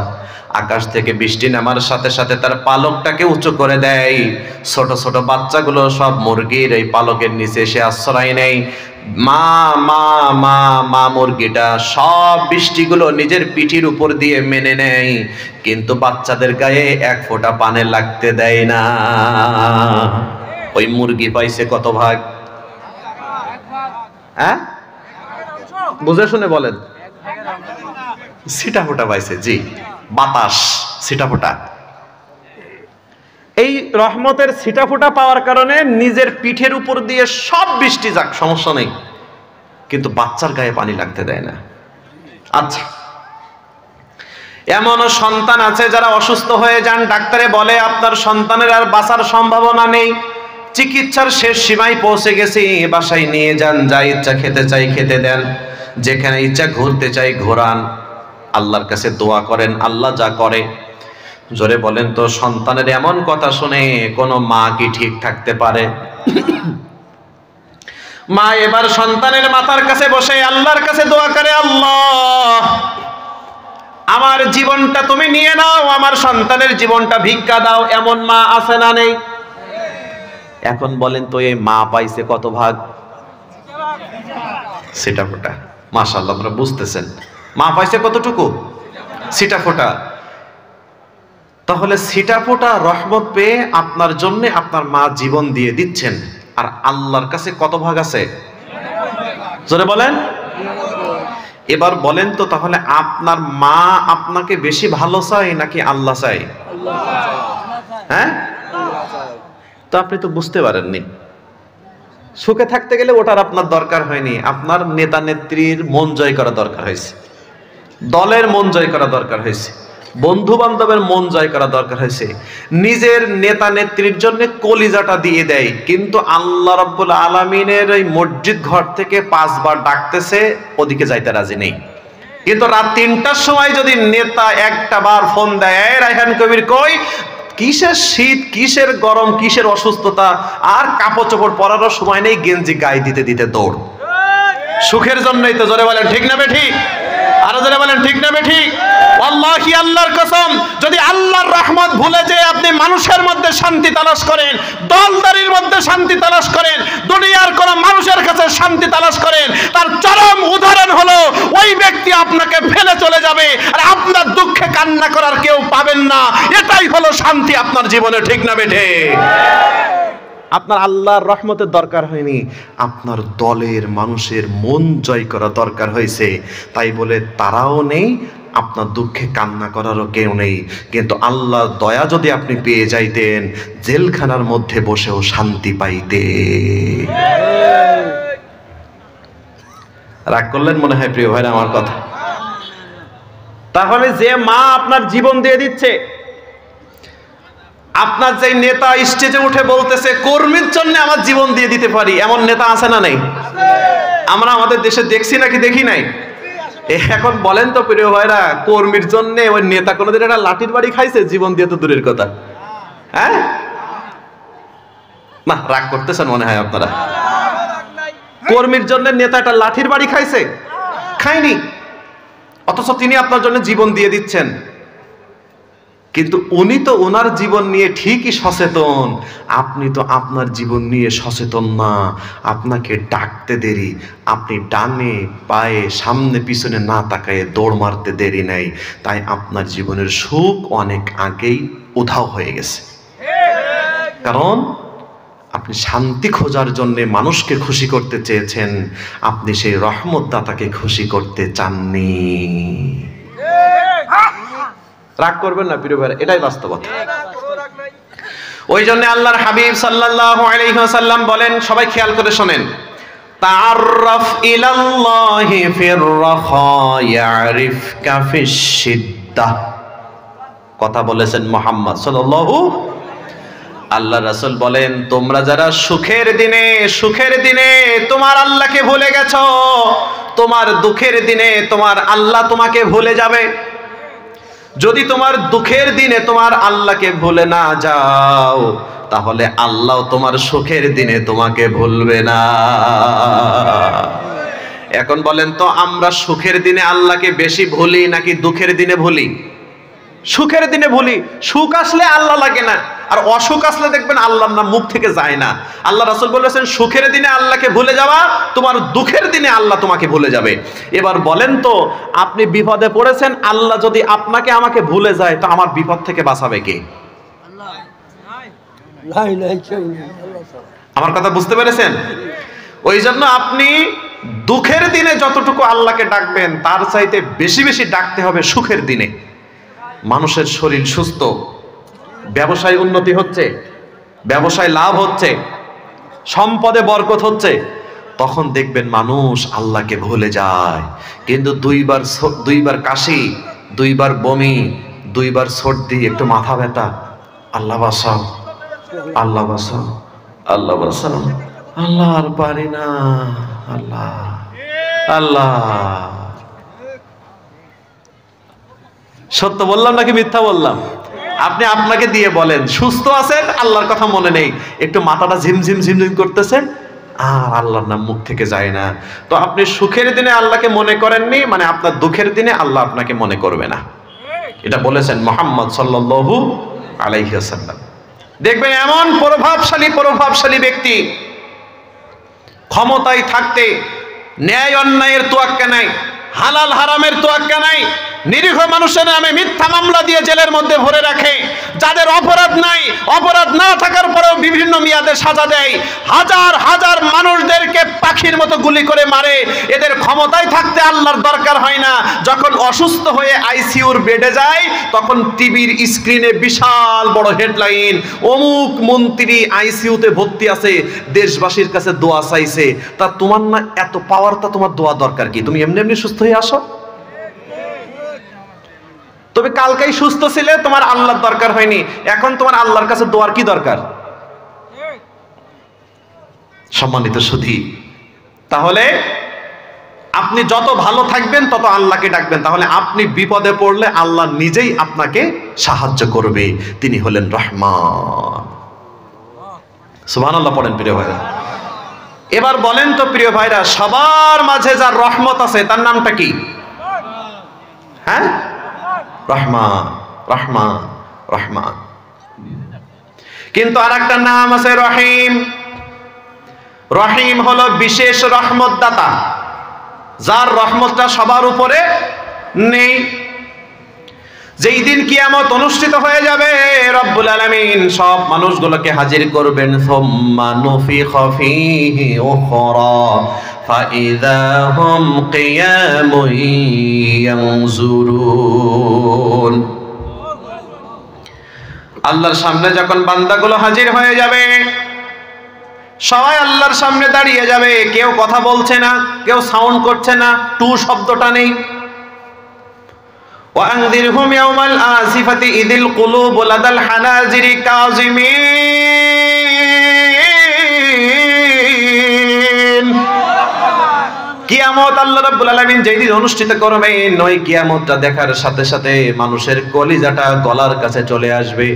আকাশ থেকে বৃষ্টি নামার সাথে সাথে তার পালকটাকে উঁচু করে দেয়। ছোট ছোট বাচ্চাগুলো সব মুরগির এই পালকের নিচে এসে আশ্রয় নেয়। মা মা মা মা মুরগিটা সব বৃষ্টিগুলো নিজের পিঠির উপর দিয়ে মেনে নেয়, কিন্তু বাচ্চাদের গায়ে 1 ফোঁটা পানি লাগতে দেয় না। ওই মুরগি পাইছে কত ভাগ? হ্যাঁ, বুঝে শুনে বলেন। ছিটাফোঁটা পাইছে। জি, বাতাস ছিটাফোঁটা। এই রহমতের ছিটাফোঁটা পাওয়ার কারণে নিজের পিঠের উপর দিয়ে সব বৃষ্টি যাক, সমস্যা নেই, কিন্তু বাচ্চার গায়ে পানি লাগতে দেয় না। আচ্ছা, এমনও সন্তান আছে যারা অসুস্থ হয়ে যান, ডাক্তারে বলে আপনার সন্তানের আর বাঁচার সম্ভাবনা নেই, চিকিৎসার শেষ সীমায় পৌঁছে গেছি, বাসায় নিয়ে যান, যা ইচ্ছা খেতে চাই খেতে দেন, যেখানে ইচ্ছা ঘুরতে চাই ঘোরান, আল্লাহর কাছে দোয়া করেন, আল্লাহ যা করে। জোরে বলেন তো, সন্তানের এমন কথা শুনে কোনো মা কি ঠিক থাকতে পারে? মা এবার সন্তানের মাথার কাছে বসে আল্লাহর কাছে দোয়া করে, আল্লাহ আমার জীবনটা তুমি নিয়ে নাও, আমার সন্তানের জীবনটা ভিক্ষা দাও। এমন মা আছে না নেই? এখন বলেন তো, এই মা পাইছে কত ভাগ? ছিটাফোঁটা। মাশাআল্লাহ, আপনারা বুঝতেছেন মা পাইছে কতটুকু? ছিটাফোঁটা। তাহলে ছিটাফোঁটা রহমত পেয়ে আপনার জন্য আপনার মা জীবন দিয়ে দিচ্ছেন, আর আল্লাহর কাছে কত ভাগ আছে? জোরে বলেন। এবার বলেন তো, তাহলে আপনার মা আপনাকে বেশি ভালো চায় নাকি আল্লাহ চায়? হ্যাঁ, তো আপনি তো বুঝতে পারেননি। সুখে থাকতে গেলে ওটার আপনার দরকার হয়নি, আপনার নেতা নেত্রীর মন জয় করা দরকার হয়েছে, দলের মন জয় করা দরকার হয়েছে, বন্ধু বান্ধবের মন জয় করা দরকার হয়েছে। নিজের নেতা নেত্রীর জন্য কলিজাটা দিয়ে দেয়, কিন্তু আল্লাহ রাব্বুল আলামিনের ওই মসজিদ ঘর থেকে 5 বার ডাকতেছে, ওদিকে যাইতে রাজি নেই। কিন্তু রাত 3টার সময় যদি নেতা একটা বার ফোন দেয়, রায়হান কবির কই, কিসের শীত, কিসের গরম, কিসের অসুস্থতা, আর কাপড় চোপড় পরারও সময় নেই, গেঞ্জি গায়ে দিতে দিতে দৌড়। সুখের জন্যই তো। জোরে বলেন ঠিক না বেঠিক? আরো জোরে বলেন ঠিক না বেঠিক? আল্লাহি আল্লাহর কসম, যদি আল্লাহর রহমত ভুলে যে আপনি মানুষের মধ্যে শান্তি তালাশ করেন, দলদারির মধ্যে শান্তি তালাশ করেন, দুনিয়ার কোন মানুষের কাছে শান্তি তালাশ করেন, তার চরম উদাহরণ হলো ওই ব্যক্তি আপনাকে ফেলে চলে যাবে, আর আপনার দুঃখে কান্না করার কেউ পাবেন না। এটাই হলো শান্তি আপনার জীবনে, ঠিক না বেঠে? আপনার আল্লাহর রহমতের দরকার হয়নি, আপনার দলের মানুষের মন জয় করা দরকার হয়েছে। তাই বলে তারাও নেই, আপনার দুঃখে কান্না করারও কেউ নেই। কিন্তু আল্লাহর দয়া যদি আপনি পেয়ে যাইতেন, জেলখানার মধ্যে বসেও শান্তি পাইতে। রাগ করলেন মনে হয় প্রিয় ভাইরা আমার কথা। তাহলে যে মা আপনার জীবন দিয়ে দিচ্ছে, আপনার যে নেতা স্টেজে উঠে বলতেছে কর্মীর জন্য আমার জীবন দিয়ে দিতে পারি, এমন নেতা আছে না নেই? আমরা আমাদের দেশে দেখছি নাকি দেখি নাই? এখন বলেন তো প্রিয় ভাইরা, কর্মীর জন্য ওই নেতা কোনোদিন একটা লাঠির বাড়ি খাইছে? জীবন দিয়ে তো দূরের কথা। হ্যাঁ না, রাগ করতেছেন মনে হয় আপনারা। কর্মীর জন্য নেতা একটা লাঠির বাড়ি খাইছে? খায়নি। অথচ তিনি আপনার জন্য জীবন দিয়ে দিচ্ছেন। কিন্তু উনি তো ওনার জীবন নিয়ে ঠিকই সচেতন, আপনি তো আপনার জীবন নিয়ে সচেতন না। আপনাকে ডাকতে দেরি, আপনি ডানে পায়ে সামনে পিছনে না তাকায়ে দৌড় মারতে দেরি নাই, তাই আপনার জীবনের সুখ অনেক আগেই উধাও হয়ে গেছে। কারণ আপনি শান্তি খোঁজার জন্য মানুষকে খুশি করতে চেয়েছেন, আপনি সেই রহমত দাতাকে খুশি করতে চাননি। রাগ করবেন না প্রিয় ভাইরা, এটাই বাস্তবতা। ওই জন্য আল্লাহর হাবিব সাল্লাল্লাহু আলাইহি ওয়াসাল্লাম বলেন, সবাই খেয়াল করে শোনেন, তাআররাফ ইলাল্লাহি ফির রাখা ইয়ারিফকা ফিশ শিদ্দাহ। কথা বলেছেন মুহাম্মদ সাল্লাল্লাহু। আল্লাহ রাসূল বলেন, তোমরা যারা সুখের দিনে তোমার আল্লাহকে ভুলে গেছো, তোমার দুঃখের দিনে তোমার আল্লাহ তোমাকে ভুলে যাবে। যদি তোমার দুঃখের দিনে তোমার আল্লাহকে ভুলে না যাও, তাহলে আল্লাহ তোমার সুখের দিনে তোমাকে ভুলবে না। এখন বলেন তো, আমরা সুখের দিনে আল্লাহকে বেশি ভুলি নাকি দুঃখের দিনে ভুলি? সুখের দিনে ভুলি। সুখ আসলে আল্লাহ লাগে না, আর অসুখ আসলে দেখবেন আল্লাহর নাম মুখ থেকে যায় না। আল্লাহ রাসূল বলেছেন, সুখের দিনে আল্লাহকে ভুলে যাওয়া, তোমার দুঃখের দিনে আল্লাহ তোমাকে ভুলে যাবে। এবার বলেন তো, আপনি বিপদে পড়েছেন, আল্লাহ যদি আপনাকে আমাকে ভুলে যায়, তো আমার বিপদ থেকে বাঁচাবে কে? আমার কথা বুঝতে পেরেছেন? ওই জন্য আপনি দুঃখের দিনে যতটুকু আল্লাহকে ডাকবেন, তার চাইতে বেশি বেশি ডাকতে হবে সুখের দিনে। মানুষের শরীর সুস্থ, ব্যবসায় উন্নতি হচ্ছে, ব্যবসায় লাভ হচ্ছে, সম্পদে বরকত হচ্ছে, তখন দেখবেন মানুষ আল্লাহকে ভুলে যায়। কিন্তু দুইবার কাশি, দুইবার বমি, দুইবার সর্দি, একটু মাথা ব্যথা, আল্লাহ বাঁচাও, আল্লাহ বাঁচাও, আল্লাহ বাঁচাও, আল্লাহ আর পারি না, আল্লাহ আল্লাহ। সত্য বললাম নাকি মিথ্যা বললাম? আপনি আপনাকে দিয়ে বলেন, সুস্থ আছেন, আল্লাহর কথা মনে নেই, একটু মাথাটা ঝিমঝিম ঝিমঝিম করতেছে, আর আল্লাহর নাম মুখ থেকে যায় না। তো আপনি সুখের দিনে আল্লাহকে মনে করেননি, মানে আপনার দুঃখের দিনে আল্লাহ আপনাকে মনে করবে না। এটা বলেছেন মুহাম্মদ সাল্লাল্লাহু আলাইহি ওয়াসাল্লাম। দেখবেন এমন প্রভাবশালী ব্যক্তি, ক্ষমতায় থাকতে ন্যায় অন্যায়ের তোয়াক্কা নাই, হালাল হারামের তোয়াক্কা নাই, নিরীহ মানুষের নামে মিথ্যা মামলা দিয়ে জেলের মধ্যে ভরে রাখে, যাদের অপরাধ নাই, অপরাধ না থাকার পরেও বিভিন্ন মেয়াদে সাজা দেয়, হাজার হাজার মানুষদেরকে পাখির মতো গুলি করে মারে। এদের ক্ষমতায় থাকতে আল্লাহর দরকার হয় না। যখন অসুস্থ হয়ে আইসিইউর বেডে যায়, তখন টিভির স্ক্রিনে বিশাল বড় হেডলাইন, অমুক মন্ত্রী আইসিইউতে ভর্তি আছে, দেশবাসীর কাছে দোয়া চাইছে। তা তোমার না এত পাওয়ার, তা তোমার দোয়া দরকার কি? তুমি এমনি এমনি সুস্থ হয়ে আসো। তবে কালকেই সুস্থ ছিলে, তোমার আল্লাহর দরকার হয়নি, এখন তোমার আল্লাহর কাছে দোয়ার কি দরকার? সম্মানিত সুধী, তাহলে আপনি যত ভালো থাকবেন তত আল্লাহকে ডাকবেন, তাহলে আপনি বিপদে পড়লে আল্লাহ নিজেই আপনাকে সাহায্য করবে। তিনি হলেন রহমান। সুবহানাল্লাহ পড়েন প্রিয় ভাইরা। এবার বলেন তো প্রিয় ভাইরা, সবার মাঝে যার রহমত আছে তার নামটা কি? হ্যাঁ, রহমান, রহমান, রহমান। কিন্তু আর একটা নাম আছে রহিম। রহিম হলো বিশেষ রহমত দাতা, যার রহমতটা সবার উপরে নেই। যেই দিন কিয়ামত অনুষ্ঠিত হয়ে যাবে, রব্বুল আলামিন সব মানুষগুলোকে হাজির করবেন। সুম্মা নুফিখা ফীহি উখরা ফাইযা হুম কিয়ামুন ইয়ানজুরুন। আল্লাহর সামনে যখন বান্দাগুলো হাজির হয়ে যাবে, সবাই আল্লাহর সামনে দাঁড়িয়ে যাবে। কেউ কথা বলছে না, কেউ সাউন্ড করছে না, টু শব্দটা নেই। وأنذرهم يوم الآزفة إذ القلوب لدى الحناجر كاظمين। কিয়ামত আল্লাহ রাব্বুল আলামিন যেদিন অনুষ্ঠিত করবেন, ওই কিয়ামতটা দেখার সাথে সাথে মানুষের কলিজাটা গলার কাছে চলে আসবে।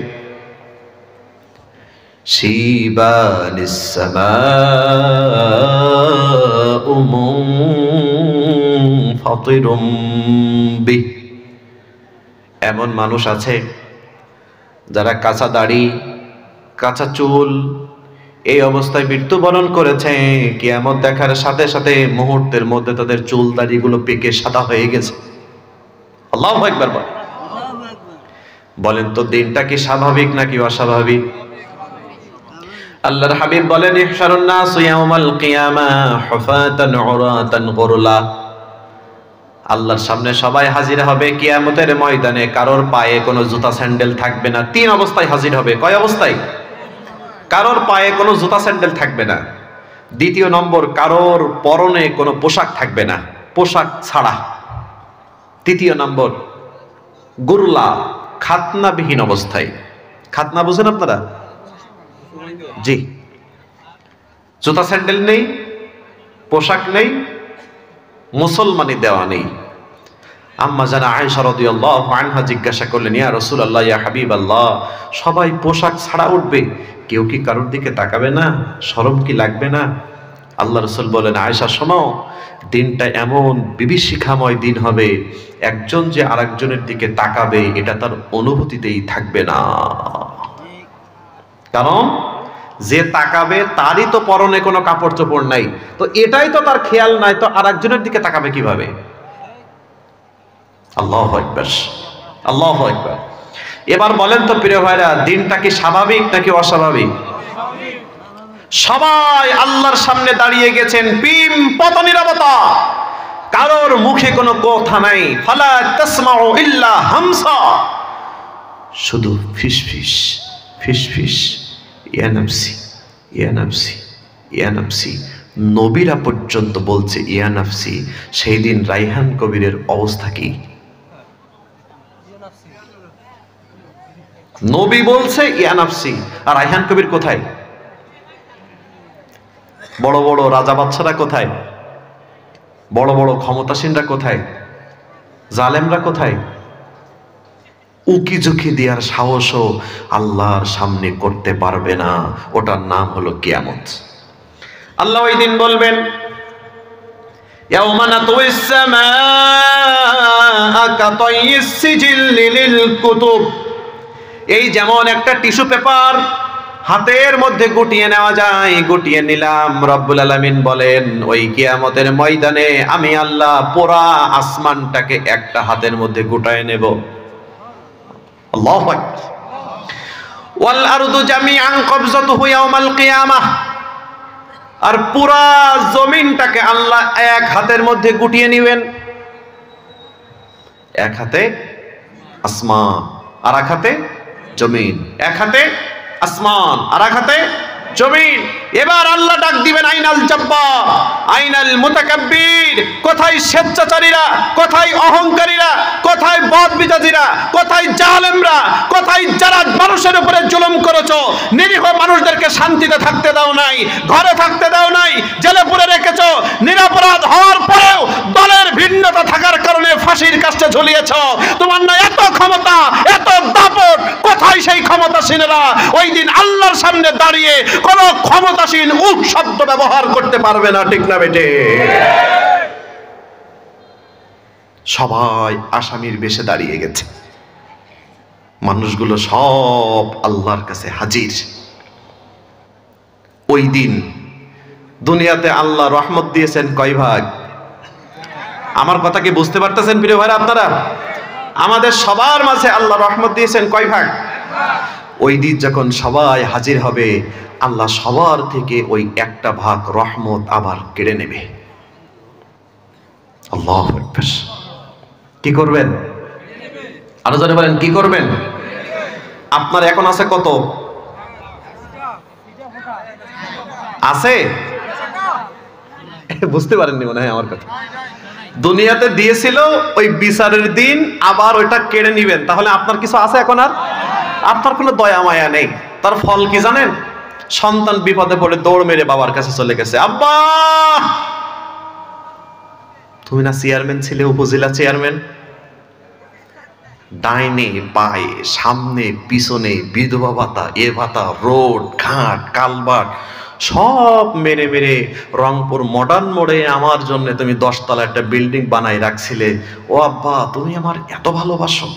শিবানিস সামাউ মুনফাতিরুম বিহ। এমন মানুষ আছে যারা কাঁচা দাড়ি, কাঁচা চুল, এই অবস্থায় মৃত্যুবরণ করেছে। কিয়ামত দেখার সাথে সাথে মুহূর্তের মধ্যে তাদের চুল দাড়িগুলো পেকে সাদা হয়ে গেছে। আল্লাহু আকবার বলেন তো, দিনটা কি স্বাভাবিক নাকি অস্বাভাবিক? আল্লাহর হাবিব বলেন, ইহশারুন নাস ইয়াউমাল কিয়ামা হুফাতান উরাতান গুরলা। আল্লাহর সামনে সবাই হাজির হবে কিয়ামতের ময়দানে, কারোর পায়ে কোনো জুতা স্যান্ডেল থাকবে না। তিন অবস্থায় হাজির হবে। কয় অবস্থায়? কারোর পায়ে কোনো জুতা স্যান্ডেল থাকবে না। দ্বিতীয় নম্বর, কারোর পরনে কোনো পোশাক থাকবে না, পোশাক ছাড়া। তৃতীয় নম্বর, গুরলা, খাতনাবিহীন অবস্থায়। খাতনা বুঝেন আপনারা? জি। জুতা স্যান্ডেল নেই, পোশাক নেই, মুসলমানি দেওয়া নেই। আম্মা জানা আয়েশা রাদিয়াল্লাহু আনহা জিজ্ঞাসা করলেন, ইয়া রাসূলুল্লাহ, ইয়া হাবিবাল্লাহ, সবাই পোশাক ছাড়া উঠবে, কেউ কি কারোর দিকে তাকাবে না? শরম কি লাগবে না? আল্লাহ রাসূল বলেন, আয়েশা শোনো, দিনটা এমন বিভীষিকাময় দিন হবে, একজন যে আরেকজনের দিকে তাকাবে এটা তার অনুভূতিতেই থাকবে না। কারণ যে তাকাবে তারই তো পরনে কোনো কাপড় চোপড় নাই, তো এটাই তো তার খেয়াল নাই, তো আরেকজনের দিকে তাকাবে কিভাবে? আল্লাহু আকবার, আল্লাহু আকবার। এবার বলেন তো প্রিয় ভাইরা, দিনটা কি স্বাভাবিক নাকি অস্বাভাবিক? সবাই আল্লাহর সামনে দাঁড়িয়ে গেছেন, পিম পত নীরবতা, কারোর মুখে কোনো কথা নাই। ফালা তাসমাউ ইল্লা হামসা, শুধু ফিসফিস ফিসফিস, ইয়া নাফসি ইয়া নাফসি ইয়া নাফসি। নবীরা পর্যন্ত বলছে ইয়া নাফসি। সেই দিন রাইহান কবিরের অবস্থা কি? নবী বলছে ইয়া নাফসি, আর রাইহান কবির কোথায়? বড় বড় রাজা বাদশারা কোথায়? বড় বড় ক্ষমতাসীনরা কোথায়? জালেমরা কোথায়? উকি ঝুঁকি দেওয়ার সাহসও আল্লাহর সামনে করতে পারবে না। ওটার নাম হলো কিয়ামত। আল্লাহ ওই দিন বলবেন, ইয়াউমা নাতুইস সামাআ কাতাইয়িস সিজিল্লি লিল কুতুব। এই যেমন একটা টিস্যু পেপার হাতের মধ্যে গুটিয়ে নেওয়া যায়, গুটিয়ে নিলাম। রব্বুল আলামিন বলেন, ওই কিয়ামতের ময়দানে আমি আল্লাহ পুরা আসমানটাকে একটা হাতের মধ্যে গুটায় নেব। আল্লাহু আকবার। ওয়াল আরদু জামিআন কবযাতুহু ইয়াউমাল কিয়ামাহ। আর পুরা জমিনটাকে আল্লাহ এক হাতের মধ্যে গুটিয়ে নেবেন। এক হাতে আসমান, আর এক হাতে জমিন। এক হাতে আসমান, আর এক হাতে জমিন। এবার আল্লাহ ডাক দিবেন, আইনাল জাব্বার, আইনাল মুতাকাব্বির। কোথায় স্বেচ্ছাচারীরা, কোথায় অহংকারীরা, কোথায় বদবিজাতিরা, কোথায় জালেমরা, কোথায় যারা মানুষের উপরে জুলুম করেছো? নিরীহ মানুষদেরকে শান্তিতে থাকতে দাও নাই, ঘরে থাকতে দাও নাই, জেলে পুরে রেখেছো। নিরপরাধ হওয়ার পরেও দলের ভিন্নতা থাকার কারণে ফাঁসির কাস্টে ঝুলিয়েছো। তোমার না এত ক্ষমতা, এত দাপট, কোথায় সেই ক্ষমতাসীনেরা? ওই দিন আল্লাহর সামনে দাঁড়িয়ে কোন ক্ষমতাসীন উক শব্দ ব্যবহার করতে পারবে না, ঠিক না বেটে? সবাই আসামির বেশে দাঁড়িয়ে গেছে, মানুষগুলো সব আল্লাহর কাছে হাজির। ওই দিন দুনিয়াতে আল্লাহ রহমত দিয়েছেন কয় ভাগ? আমার কথা কি বুঝতে পারতেছেন প্রিয় ভাইরা আপনারা? আমাদের সবার মাঝে আল্লাহ রহমত দিয়েছেন কয় ভাগ? ওই দিন যখন সবাই হাজির হবে, আল্লাহ সবার থেকে ওই একটা ভাগ রহমত আবার কেড়ে নেবে। আল্লাহু আকবার। কি করবেন? আরো জোরে বলেন, কি করবেন? আপনার এখন আছে কত? আছে? বুঝতে পারেননি মনে হয় আমার কথা। দুনিয়াতে দিয়েছিল, ওই বিচারের দিন আবার ওইটা কেড়ে নিবেন, তাহলে আপনার কিছু আছে এখন? আর আপনার কোনো দয়া মায়া নেই। তার ফল কি জানেন? সন্তান বিপদে পড়ে দৌড় মেরে বাবার কাছে চলে গেছে, আব্বা তুমি না চেয়ারম্যান ছিলে, উপজেলা চেয়ারম্যান, ডাইনে বায়ে সামনে পিছনে বিধবা ভাতা, এ ভাতা, রোড ঘাট কালভার্ট সব মেরে মেরে রংপুর মডার্ন মোড়ে আমার জন্য তুমি 10 তলা একটা বিল্ডিং বানাই রাখছিলে। ও আব্বা তুমি আমার এত ভালোবাসো,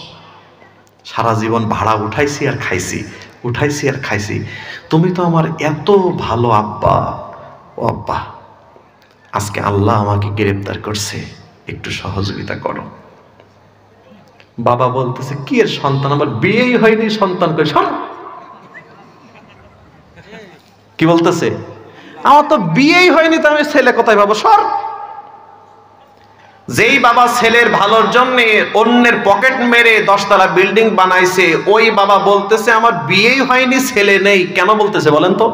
সারা জীবন ভাড়া উঠাইছি আর খাইছি, উঠাইছি আর খাইছি, তুমি তো আমার এত ভালো আব্বা। ও আব্বা আজকে আল্লাহ আমাকে গ্রেফতার করছে, একটু সহযোগিতা করো। বাবা বলতেছে কি এর সন্তান, আমার বিয়েই হয়নি, সন্তান কই? সর। কি বলতেছে? আমার তো বিয়েই হয়নি, তো আমি ছেলে কোথায় পাবো? সর। যেই বাবা ছেলের ভালোর জন্য অন্যের পকেট মেরে 10 তলা বিল্ডিং বানাইছে, ওই বাবা বলতেছে আমার বিয়েই হয়নি, ছেলে নেই। কেন বলতেছে বলেন তো?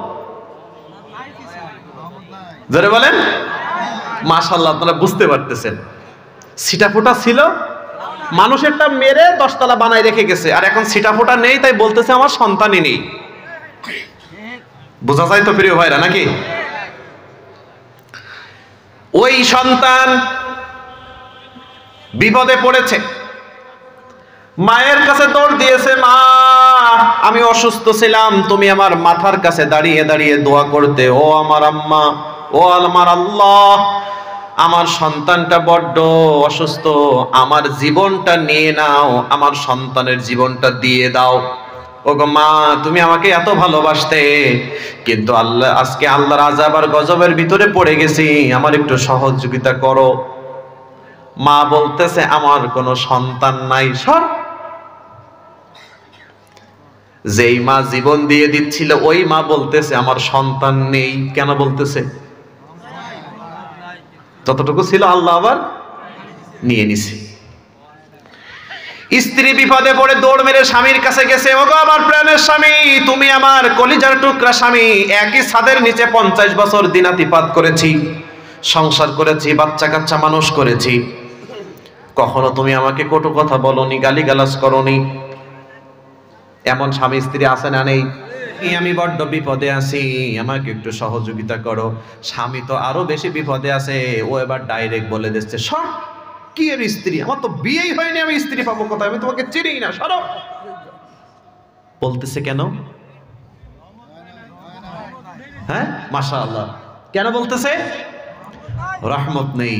জোরে বলেন। মাশাআল্লাহ, আপনারা বুঝতে পারতেছেন। সিটাফোটা ছিল, মানুষেরটা মেরে 10 তলা বানাই রেখে গেছে, আর এখন সিটাফোটা নেই, তাই বলতেছে আমার সন্তানই নেই। বোঝা যায় তো প্রিয় ভাইরা, নাকি? ওই সন্তান বিপদে পড়েছে, মায়ের কাছে দৌড় দিয়েছে, মা আমি অসুস্থ ছিলাম, তুমি আমার মাথার কাছে দাঁড়িয়ে দাঁড়িয়ে দোয়া করতে। ও আমার আম্মা, ও আমার আল্লাহ, আমার সন্তানটা বড্ড অসুস্থ, আমার জীবনটা নিয়ে নাও, আমার সন্তানের জীবনটা দিয়ে দাও। ও গো মা, তুমি আমাকে এত ভালোবাসতে, কিন্তু আল্লাহ আজকে আল্লাহর আযাব আর গজবের ভিতরে পড়ে গেছি, আমার একটু সহযোগিতা করো। মা বলতেছে আমার কোনো সন্তান নাই। সর। যেই মা জীবন দিয়ে দিচ্ছিল, ওই মা বলতেছে আমার সন্তান নেই। কেন বলতেছে? যতটুকু ছিল আল্লাহ আবার নিয়ে নিছে। স্ত্রী বিপদে পড়ে দৌড় মেরে স্বামীর কাছে গেছে, ওগো আমার প্রাণের স্বামী, তুমি আমার কলিজার টুকরা স্বামী, একই ছাদের নিচে 50 বছর দিনাতিপাত করেছি, সংসার করেছি, বাচ্চা কাচ্চা মানুষ করেছি, কখনো তুমি আমাকে কটু কথা বলনি, গালিগালাজ করনি। এমন স্বামী স্ত্রী আছে না নেই? আমি বড্ড বিপদে আছি, আমাকে একটু সহযোগিতা করো। স্বামী তো আরো বেশি বিপদে আছে, ও এবার ডাইরেক্ট বলে দিচ্ছে, সর। কি এর স্ত্রী, আমার তো বিয়েই হয়নি, আমি স্ত্রী পাবো কোথায়, আমি তোমাকে চিনি না, সরো। বলতেছে কেন? হ্যাঁ মাশাআল্লাহ, কেন বলতেছে? রহমত নেই।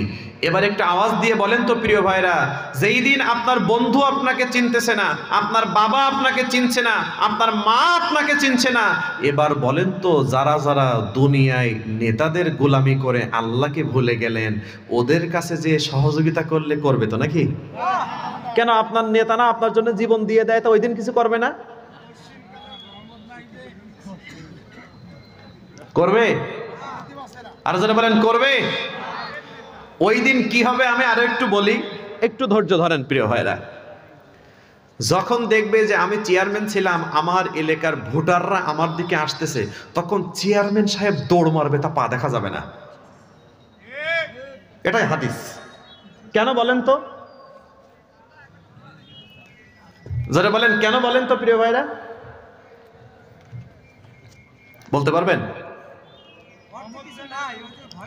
এবার একটা আওয়াজ দিয়ে বলেন তো প্রিয় ভাইরা, যেই দিন আপনার বন্ধু আপনাকে চিনতেছে না, আপনার বাবা আপনাকে চিনছে না, আপনার মা আপনাকে চিনছে না, এবার বলেন তো যারা যারা দুনিয়ায় নেতাদের গোলামি করে আল্লাহকে ভুলে গেলেন, ওদের কাছে যে সহযোগিতা করলে করবে তো নাকি? কেন আপনার নেতা না আপনার জন্য জীবন দিয়ে দেয়, তো ওই দিন কিছু করবে না? করবে? আর যারা বলেন করবে। ওই দিন কি হবে আমি আরো একটু বলি, একটু ধৈর্য ধরেন প্রিয় ভাইরা। যখন দেখবে যে আমি চেয়ারম্যান ছিলাম, আমার এলাকার ভোটাররা আমার দিকে আসতেছে, তখন চেয়ারম্যান সাহেব দৌড় মারবে, তা পা দেখা যাবে না। এটাই হাদিস। কেন বলেন তো? যারা বলেন কেন বলেন তো প্রিয় ভাইরা, বলতে পারবেন?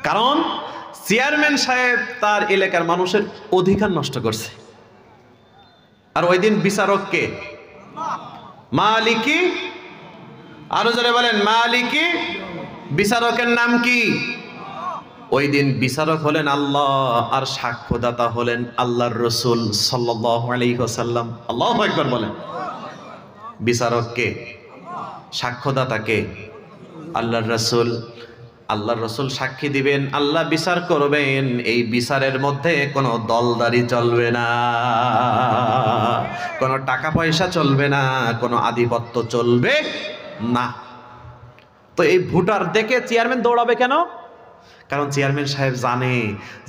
কারণ চেয়ারম্যান সাহেব তার এলাকার মানুষের অধিকার নষ্ট করছে। আর ওই দিন বিচারক কে? মালিকি। আরো যারা বলেন মালিকি। বিচারকের নাম কি? ওই দিন বিচারক হলেন আল্লাহ, আর সাক্ষ্যদাতা হলেন আল্লাহর রাসূল সাল্লাল্লাহু আলাইহি ওয়াসাল্লাম। আল্লাহু আকবার বলেন। বিচারক কে? সাক্ষ্যদাতা কে? আল্লাহর রাসূল। আল্লাহর রাসূল সাক্ষী দিবেন, আল্লাহ বিচার করবেন। এই বিচারের মধ্যে কোনো দলদারি চলবে না, কোনো টাকা পয়সা চলবে না, কোনো আধিপত্য চলবে না। তো এই ভোটার দেখে চেয়ারম্যান দৌড়াবে কেন? কারণ চেয়ারম্যান সাহেব জানে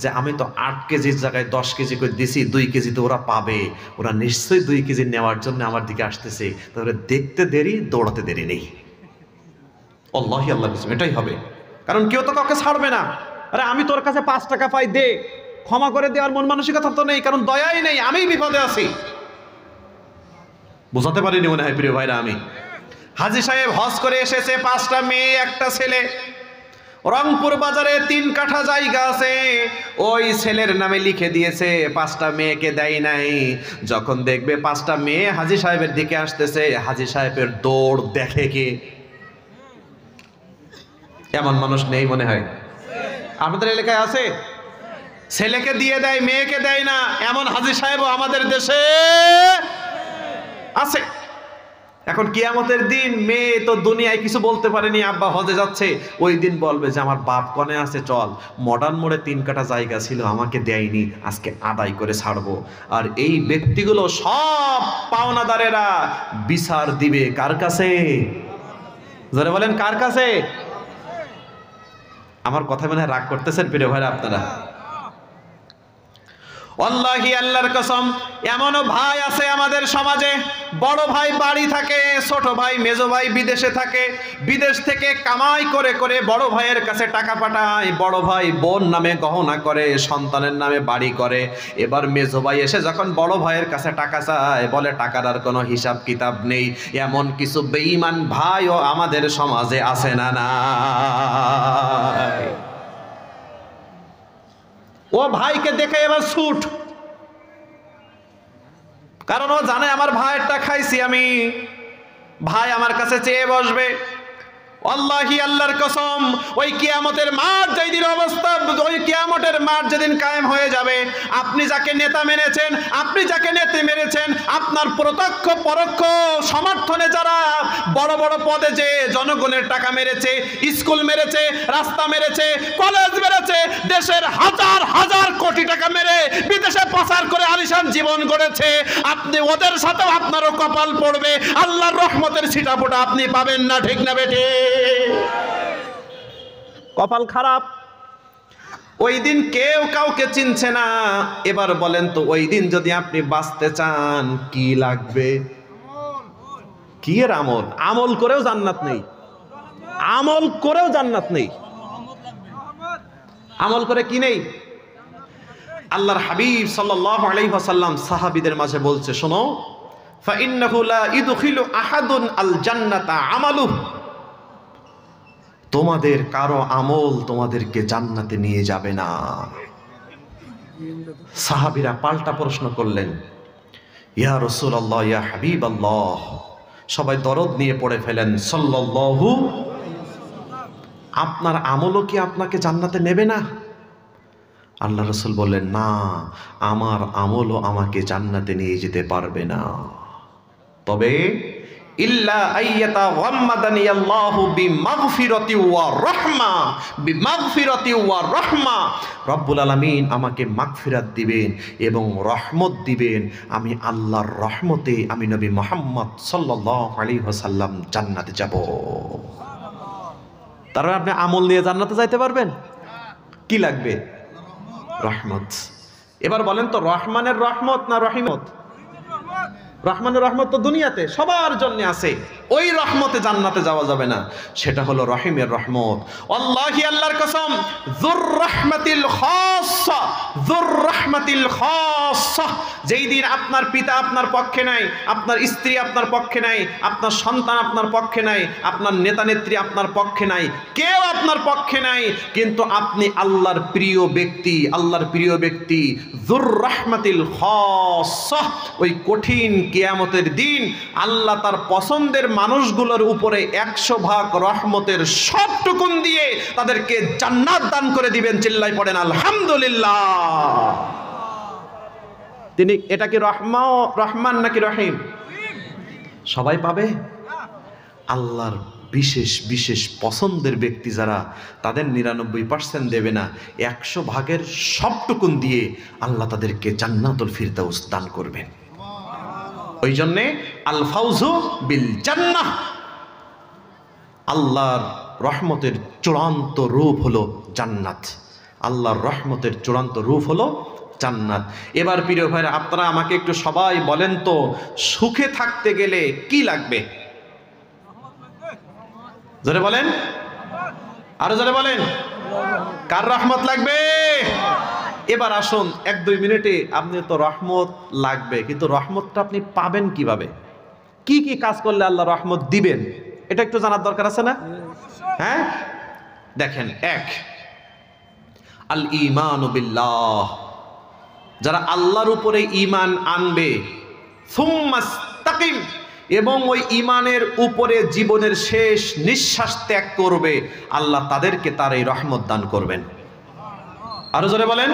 যে আমি তো 8 কেজির জায়গায় 10 কেজি করে দিছি, 2 কেজি তো ওরা পাবে, ওরা নিশ্চয়ই 2 কেজি নেওয়ার জন্য আমার দিকে আসতেছে, তাহলে দেখতে দেরি, দৌড়াতে দেরি নেই। আল্লাহি আল্লাহ কিছু এটাই হবে, কারণ কেউ তো কাউকে ছাড়বে না। আরে আমি তোর কাছে 5 টাকা পাই, দে, ক্ষমা করে দেওয়ার মন মানসিকতা তো নেই, কারণ দয়াই নেই, আমি বিপদে আছি। বুঝাতে পারিনি মনে হয় প্রিয় ভাইরা। আমি হাজী সাহেব হজ করে এসেছে, 5টা মেয়ে, একটা ছেলে। রংপুর বাজারে 3 কাঠা জায়গা আছে, ওই ছেলের নামে লিখে দিয়েছে, 5টা মেয়েকে দেয় নাই। যখন দেখবে 5টা মেয়ে হাজী সাহেবের দিকে আসতেছে, হাজী সাহেবের দৌড় দেখে কে? এমন মানুষ নেই মনে হয়? আপনাদের এলাকায় আছে? ছেলেকে দিয়ে দেয়, মেয়েকে দেয় না, এমন হাজী সাহেবও আমাদের দেশে আছে। এখন কিয়ামতের দিন মেয়ে তো দুনিয়ায় কিছু বলতে পারেনি, আব্বা হজে যাচ্ছে, ওই দিন বলবে যে আমার বাপ কনে আছে, চল মডার্ন মোড়ে 3 কাঠা জায়গা ছিল আমাকে দেয়নি, আজকে আদায় করে ছাড়বো। আর এই ব্যক্তিগুলো সব পাওনাদারেরা বিচার দিবে কার কাছে? যারা বলেন কার কাছে? আমার কথা মনে হয় রাগ করতেছেন প্রিয় ভাইরা আপনারা। আল্লাহি আল্লাহর কসম, এমনও ভাই আছে আমাদের সমাজে, বড় ভাই বাড়ি থাকে, ছোট ভাই মেজো ভাই বিদেশে থাকে, বিদেশ থেকে কামাই করে করে বড় ভাইয়ের কাছে টাকা পাঠায়, বড় ভাই বোন নামে গহনা করে, সন্তানের নামে বাড়ি করে। এবার মেজো ভাই এসে যখন বড় ভাইয়ের কাছে টাকা চায়, বলে টাকার আর কোনো হিসাব কিতাব নেই। এমন কিছু বেঈমান ভাইও আমাদের সমাজে আছে না না? ও ভাইকে দেখে এবার ছুট, কারণ ও জানে আমার ভাইয়েরটা খাইছি আমি, ভাই আমার কাছে চেয়ে বসবে। আল্লাহি আল্লাহর কসম, ওই কিয়ামতের মাঠ যেদিন অবস্থা, ওই কিয়ামতের মাঠ যেদিন কায়েম হয়ে যাবে, আপনি যাকে নেতা মেনেছেন, আপনি যাকে নেতা মেনেছেন, আপনার প্রত্যক্ষ পরোক্ষ সমর্থনে যারা বড় বড় পদে যে জনগণের টাকা মেরেছে, স্কুল মেরেছে, রাস্তা মেরেছে, কলেজ মেরেছে, দেশের হাজার হাজার কোটি টাকা মেরে বিদেশে পাচার করে আলিশান জীবন গড়েছে, আপনি ওদের সাথেও আপনারও কপাল পড়বে, আল্লাহর রহমতের ছিটাফোঁটা আপনি পাবেন না। ঠিক না বেটে? কপাল খারাপ। ওই দিন কেউ কাউকে চিনছে না। এবার বলেন তো, ওই দিন যদি আপনি বাঁচতে চান কি লাগবে? কি এর আমল? আমল করেও জান্নাত নেই, আমল করেও জান্নাত নেই। আমল করে কি নেই? আল্লাহর হাবিব সাল্লাল্লাহু আলাইহি ওয়াসাল্লাম সাহাবীদের মাঝে বলছে, শোনো, ফাইন্নাহু লা ইদখিলু আহাদুন আল জান্নাতা আমালুহু, তোমাদের কারো আমল তোমাদেরকে জান্নাতে নিয়ে যাবে না। সাহাবীরা পাল্টা প্রশ্ন করলেন, ইয়া রাসূলুল্লাহ, ইয়া হাবিবাল্লাহ। সবাই দরদ নিয়ে পড়ে ফেলেন, সাল্লাল্লাহু, আপনার আমলও কি আপনাকে জান্নাতে নেবে না? আল্লাহ রাসূল বললেন, না, আমার আমলও আমাকে জান্নাতে নিয়ে যেতে পারবে না, তবে ইল্লা আইয়াতা গাম্মাদানি আল্লাহু বিমাগফিরাতি ওয়া রাহমা, বিমাগফিরাতি ওয়া রাহমা, রব্বুল আলামিন আমাকে মাগফিরাত দিবেন এবং রহমত দিবেন, আমি আল্লাহর রহমতে আমি নবী মুহাম্মদ সাল্লাল্লাহু আলাইহি ওয়াসাল্লাম জান্নাতে যাব। তারপর আপনি আমল নিয়ে জান্নাতে যাইতে পারবেন? কি লাগবে? রহমত। এবার বলেন তো, রহমানের রহমত না রহিমত? রহমানের রহমত তো দুনিয়াতে সবার জন্য আছে, ওই রহমতে জান্নাতে যাওয়া যাবে না, সেটা হলো রহিমের রহমত। আল্লাহি আল্লাহর কসম, যুর রাহমাতিল খাসসা, যুর রাহমাতিল খাসসা, যেই দিন আপনার পিতা আপনার পক্ষে নাই, আপনার স্ত্রী আপনার পক্ষে নাই, আপনার সন্তান আপনার পক্ষে নাই, আপনার নেতা নেত্রী আপনার পক্ষে নাই, কেউ আপনার পক্ষে নাই, কিন্তু আপনি আল্লাহর প্রিয় ব্যক্তি, আল্লাহর প্রিয় ব্যক্তি, যুর রাহমাতিল খাসসা, ওই কঠিন কিয়ামতের দিন আল্লাহ তার পছন্দের মানুষগুলোর উপরে 100% রহমতের সবটুকুন দিয়ে তাদেরকে জান্নাত দান করে দিবেন। চিল্লাই পড়েন আলহামদুলিল্লাহ। তিনি, এটা কি রহমান নাকি রহিম? সবাই পাবে? আল্লাহর বিশেষ বিশেষ পছন্দের ব্যক্তি যারা, তাদের 99% দেবে না, 100 ভাগের সবটুকুন দিয়ে আল্লাহ তাদেরকে জান্নাতুল ফিরদাউস দান করবেন। ওই জন্যে আল ফাউজু বিল জান্নাহ, আল্লাহর রহমতের চূড়ান্ত রূপ হলো জান্নাত। আল্লাহর রহমতের চূড়ান্ত রূপ হলো জান্নাত। এবার প্রিয় ভাইরা, আপনারা আমাকে একটু সবাই বলেন তো, সুখে থাকতে গেলে কি লাগবে? জোরে বলেন, আরো জোরে বলেন, কার রহমত লাগবে? এবার আসুন 1-2 মিনিটে, আপনি তো রহমত লাগবে, কিন্তু রহমতটা আপনি পাবেন কিভাবে? কি কি কাজ করলে আল্লাহ রহমত দিবেন, এটা একটু জানার দরকার আছে না? হ্যাঁ, দেখেন, 1, আল ঈমানু বিল্লাহ, যারা আল্লাহর উপরে ঈমান আনবে, সুম্মাস্তাকিম, এবং ওই ঈমানের উপরে জীবনের শেষ নিঃশ্বাস ত্যাগ করবে, আল্লাহ তাদেরকে তার এই রহমত দান করবেন। আরো জোরে বলেন।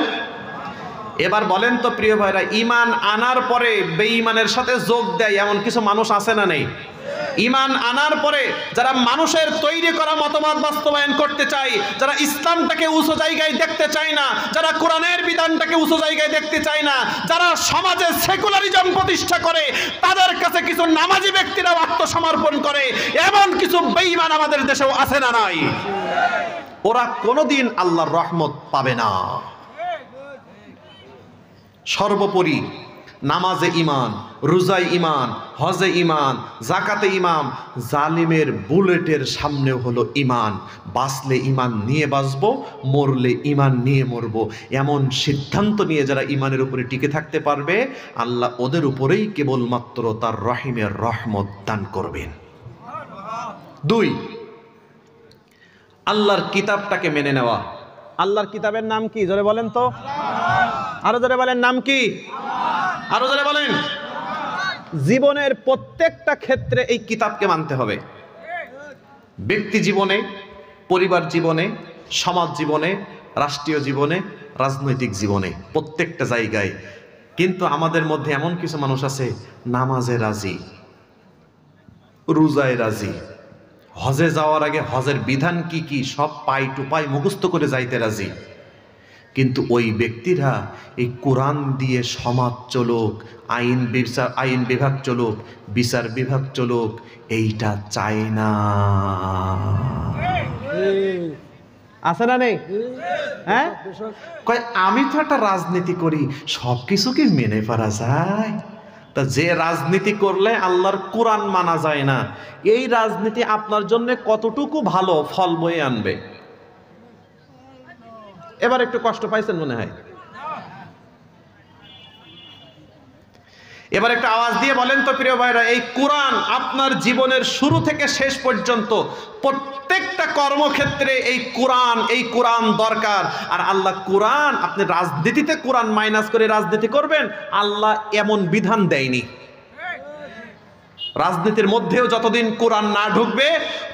এবার বলেন তো প্রিয় ভাইরা, ঈমান আনার পরে বেঈমানের সাথে যোগ দেয় এমন কিছু মানুষ আছে না নেই? ঈমান আনার পরে যারা মানুষের তৈরি করা মতবাদ বাস্তবায়ন করতে চায়, যারা ইসলামটাকে উঁচু জায়গায় দেখতে চায় না, যারা কোরআনের বিধানটাকে উঁচু জায়গায় দেখতে চায় না, যারা সমাজে সেকুলারিজম প্রতিষ্ঠা করে, তাদের কাছে কিছু নামাজি ব্যক্তিরাও আত্মসমর্পণ করে, এমন কিছু বেঈমান আমাদের দেশেও আছে না নাই? ওরা কোনোদিন আল্লাহর রহমত পাবে না। সর্বোপরি নামাজে ঈমান, রোজায় ঈমান, হজে ঈমান, যাকাতে ঈমান, জালিমের বুলেটের সামনেও হলো ঈমান। বাঁচলে ঈমান নিয়ে বাঁচবো, মরলে ঈমান নিয়ে মরবো, এমন সিদ্ধান্ত নিয়ে যারা ঈমানের উপরে টিকে থাকতে পারবে, আল্লাহ ওদের উপরেই কেবলমাত্র তার রহিমের রহমত দান করবেন। 2, আল্লাহর কিতাবটাকে মেনে নেওয়া। আল্লাহর কিতাবের নাম কি? জোরে বলেন তো, আরো জোরে বলেন, নাম কি? আরো জোরে বলেন। জীবনের প্রত্যেকটা ক্ষেত্রে এই কিতাবকে মানতে হবে। ব্যক্তি জীবনে, পরিবার জীবনে, সমাজ জীবনে, রাষ্ট্রীয় জীবনে, রাজনৈতিক জীবনে, প্রত্যেকটা জায়গায়। কিন্তু আমাদের মধ্যে এমন কিছু মানুষ আছে, নামাজে রাজি, রোজায় রাজি, হজে যাওয়ার আগে হজের বিধান কি কি সব পাই টু পাই মুখস্থ করে যাইতে রাজি, কিন্তু ওই ব্যক্তিরা এই কোরআন দিয়ে সমাজ চলুক, আইন বিভাগ চলুক, বিচার বিভাগ চলুক, এইটা চায় না। আছে না নেই? হ্যাঁ, কয় আমি তো একটা রাজনীতি করি, সব কিছু কি মেনে পারা যায়? তা যে রাজনীতি করলে আল্লাহর কোরআন মানা যায় না, এই রাজনীতি আপনার জন্য কতটুকু ভালো ফল বয়ে আনবে? এবার একটু কষ্ট পাইছেন মনে হয়। এবার একটা আওয়াজ দিয়ে বলেন তো প্রিয় ভাইরা, এই কোরআন আপনার জীবনের শুরু থেকে শেষ পর্যন্ত প্রত্যেকটা কর্মক্ষেত্রে এই কোরআন দরকার। আর আল্লাহ কোরআন, আপনি রাজনীতিতে কোরআন মাইনাস করে রাজনীতি করবেন, আল্লাহ এমন বিধান দেয়নি। রাজনীতির মধ্যেও যতদিন কোরআন না ঢুকবে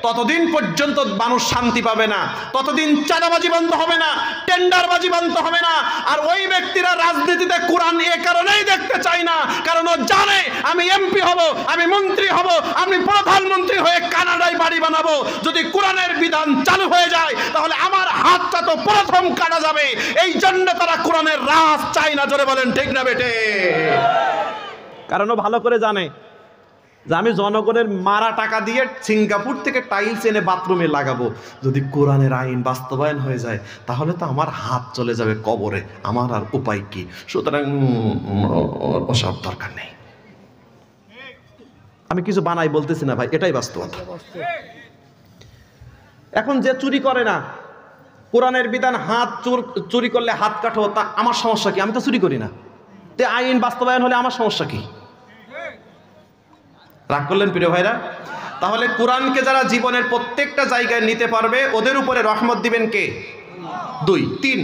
ততদিন পর্যন্ত মানুষ শান্তি পাবে না, ততদিন চাঁদাবাজি বন্ধ হবে না, টেন্ডারবাজি বন্ধ হবে না। আর ওই ব্যক্তিরা রাজনীতিতে কোরআন এ কারণেই দেখতে চায় না, কারণ ও জানে আমি এমপি হব, আমি মন্ত্রী হব, আমি প্রধানমন্ত্রী হয়ে কানাডায় বাড়ি বানাবো। যদি কোরআনের বিধান চালু হয়ে যায় তাহলে আমার হাতটা তো প্রথম কাটা যাবে। এই জন্য তারা কোরআনের রাজ চায় না। জোরে বলেন ঠিক না বেটে? কারণ ও ভালো করে জানে যে আমি জনগণের মারা টাকা দিয়ে সিঙ্গাপুর থেকে টাইলস এনে বাথরুমে লাগাবো, যদি কোরআনের আইন বাস্তবায়ন হয়ে যায় তাহলে তো আমার হাত চলে যাবে কবরে, আমার আর উপায় কি? সুতরাং ওসব দরকার নেই। আমি কিছু বানাই বলতেছি না ভাই, এটাই বাস্তবতা। এখন যে চুরি করে না, কোরআনের বিধান চুরি করলে হাত কাটো, তা আমার সমস্যা কি? আমি তো চুরি করি না, তে আইন বাস্তবায়ন হলে আমার সমস্যা কি? রাগ করলেন প্রিয় ভাইরা? তাহলে কোরআনকে যারা জীবনের প্রত্যেকটা জায়গায় নিতে পারবে ওদের উপরে রহমত দিবেন কে? 2, 3,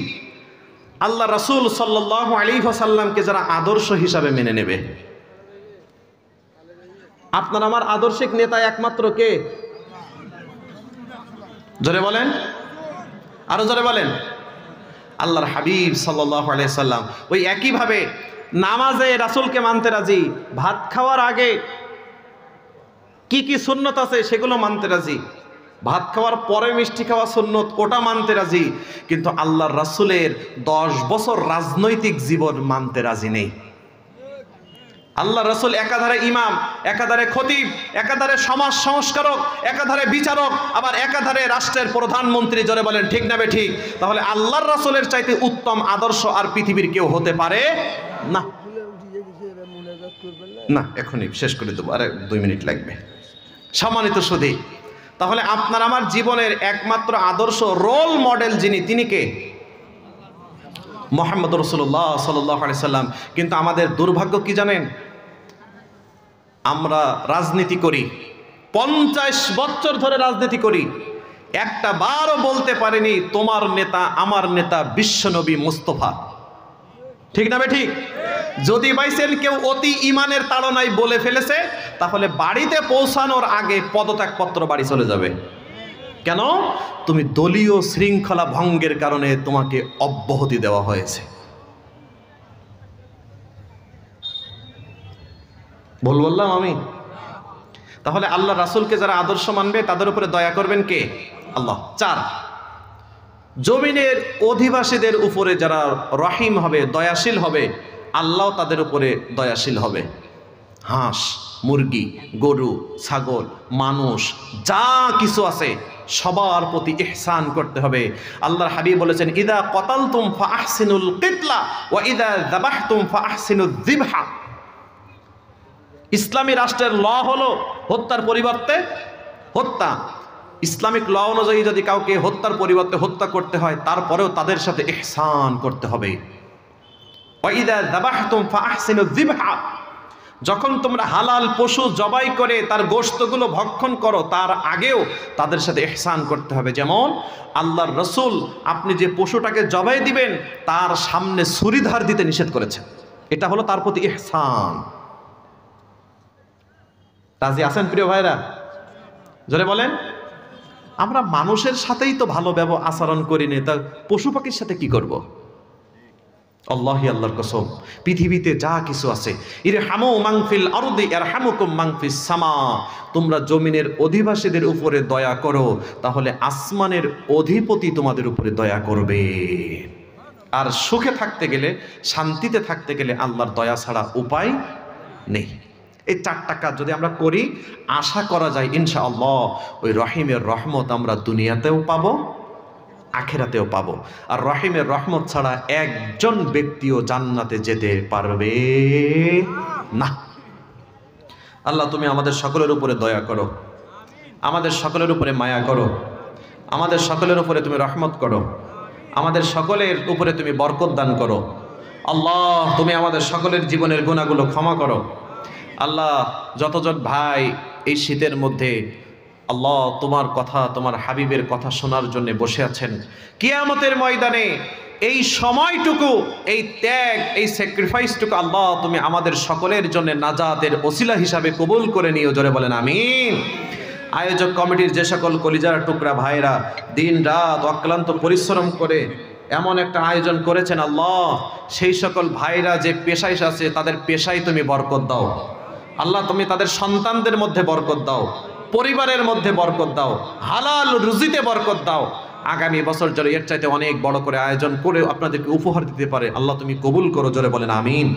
আল্লাহ রাসূল সাল্লাল্লাহু আলাইহি ওয়াসাল্লামকে যারা আদর্শ হিসাবে মেনে নেবে। আপনার আমার আদর্শিক নেতা একমাত্র কে? জোরে বলেন, আরো জোরে বলেন। আল্লাহর হাবিব সাল্লাল্লাহু আলাইহি ওয়াসাল্লাম ওই একইভাবে নামাজে রাসূলকে মানতে রাজি, ভাত খাওয়ার আগে কি কি সুন্নত আছে সেগুলো মানতে রাজি, ভাত খাওয়ার পরে মিষ্টি খাওয়া সুন্নত, ওটা মানতে রাজি, কিন্তু আল্লাহর রাসূলের 10 বছর রাজনৈতিক জীবন মানতে রাজি নেই। আল্লাহ রাসূল একাধারে ইমাম, একাধারে খতিব, একাধারে সমাজ সংস্কারক, একাধারে বিচারক, আবার একাধারে রাষ্ট্রের প্রধানমন্ত্রী। জোরে বলেন ঠিক না বে ঠিক? তাহলে আল্লাহর রাসূলের চাইতে উত্তম আদর্শ আর পৃথিবীর কেউ হতে পারে না। না, এখনই শেষ করে দেবো, আরে 2 মিনিট লাগবে। সম্মানিত সুধী, তাহলে আপনার আমার জীবনের একমাত্র আদর্শ রোল মডেল যিনি, তিনি কে? মুহাম্মদ রাসূলুল্লাহ সাল্লাল্লাহু আলাইহি সাল্লাম। কিন্তু আমাদের দুর্ভাগ্য কি জানেন? আমরা রাজনীতি করি, 50 বছর ধরে রাজনীতি করি, একটা বারও বলতে পারিনি তোমার নেতা আমার নেতা বিশ্বনবী মুস্তাফা। ঠিক না বে ঠিক? যদি বাইসেন কেউ অতি ইমানের তাড়নায় বলে ফেলেছে, তাহলে বাড়িতে পৌঁছানোর আগে পদত্যাগপত্র বাড়ি চলে যাবে। কেন? তুমি দলীয় শৃঙ্খলা ভঙ্গের কারণে তোমাকে অব্যাহতি দেওয়া হয়েছে। বললাম আমি। তাহলে আল্লাহ রাসূলকে যারা আদর্শ মানবে তাদের উপরে দয়া করবেন কে? আল্লাহ। 4, জমিনের অধিবাসীদের উপরে যারা রহিম হবে, দয়াশীল হবে, আল্লাহ তাদের উপরে দয়াশীল হবে। হাঁস, মুরগি, গরু, ছাগল, মানুষ যা কিছু আছে সবার প্রতি ইহসান করতে হবে। আল্লাহর হাবিব বলেছেন, ইদা কতালতুম ফাআহসিনুল কিতলা ওয়া ইদা যাবাহতুম ফাআহসিনুয যিবহা। ইসলামী রাষ্ট্রের ল হলো হত্যার পরিবর্তে হত্যা। ইসলামিক ল অনুযায়ী যদি কাউকে হত্যার পরিবর্তে হত্যা করতে হয়, তারপরেও তাদের সাথে ইহসান করতে হবে। ওয়া ইদা যাবাহতুম ফাআহসিনুয যিবহা। যখন তোমরা হালাল পশু জবাই করে তার গোশতগুলো ভক্ষণ করো, তার আগেও তাদের সাথে ইহসান করতে হবে। যেমন আল্লাহর রাসূল আপনি যে পশুটাকে জবাই দিবেন তার সামনে ছুরিধার দিতে নিষেধ করেছেন। এটা হলো তার প্রতি ইহসান। রাজি আছেন প্রিয় ভাইরা? জোরে বলেন। আমরা মানুষের সাথেই তো ভালো আচরণ করি না, তা পশু পাখির সাথে কি করব? আল্লাহি আল্লাহর কসম, পৃথিবীতে যা কিছু আছে, ইরহামু মান ফিল আরদি ইয়ারহামুকুম মান ফিস সামা। তোমরা জমিনের অধিবাসীদের উপরে দয়া করো, তাহলে আসমানের অধিপতি তোমাদের উপরে দয়া করবে। আর সুখে থাকতে গেলে, শান্তিতে থাকতে গেলে আল্লাহর দয়া ছাড়া উপায় নেই। এই 4টা কাজ যদি আমরা করি, আশা করা যায় ইনশাআল্লাহ ওই রহিমের রহমত আমরা দুনিয়াতেও পাবো, আখিরাতেও পাবো। আর রহিমের রহমত ছাড়া একজন ব্যক্তিও জান্নাতে যেতে পারবে না। আল্লাহ তুমি আমাদের সকলের উপরে দয়া করো, আমাদের সকলের উপরে মায়া করো, আমাদের সকলের উপরে তুমি রহমত করো, আমাদের সকলের উপরে তুমি বরকত দান করো। আল্লাহ তুমি আমাদের সকলের জীবনের গুনাহগুলো ক্ষমা করো। আল্লাহ যতজন ভাই এই শীতের মধ্যে আল্লাহ তোমার কথা, তোমার হাবিবের কথা শোনার জন্য বসে আছেন, কিয়ামতের ময়দানে এই সময়টুকু, এই ত্যাগ, এই স্যাক্রিফাইসটুকু আল্লাহ তুমি আমাদের সকলের জন্য নাজাতের ওসিলা হিসাবে কবুল করে নিও। জোরে বলেন আমিন। আয়োজক কমিটির যে সকল কলিজার টুকরা ভাইরা দিন রাত অক্লান্ত পরিশ্রম করে এমন একটা আয়োজন করেছেন, আল্লাহ সেই সকল ভাইরা যে পেশায় আছে তাদের পেশায় তুমি বরকত দাও। আল্লাহ তুমি তাদের সন্তানদের মধ্যে বরকত দাও, পরিবারের মধ্যে বরকত দাও, হালাল রুজিতে বরকত দাও। আগামী বছর যেন এর চাইতে অনেক বড় করে আয়োজন করে আপনাদেরকে উপহার দিতে পারে আল্লাহ তুমি কবুল করো। জোরে বলেন আমিন।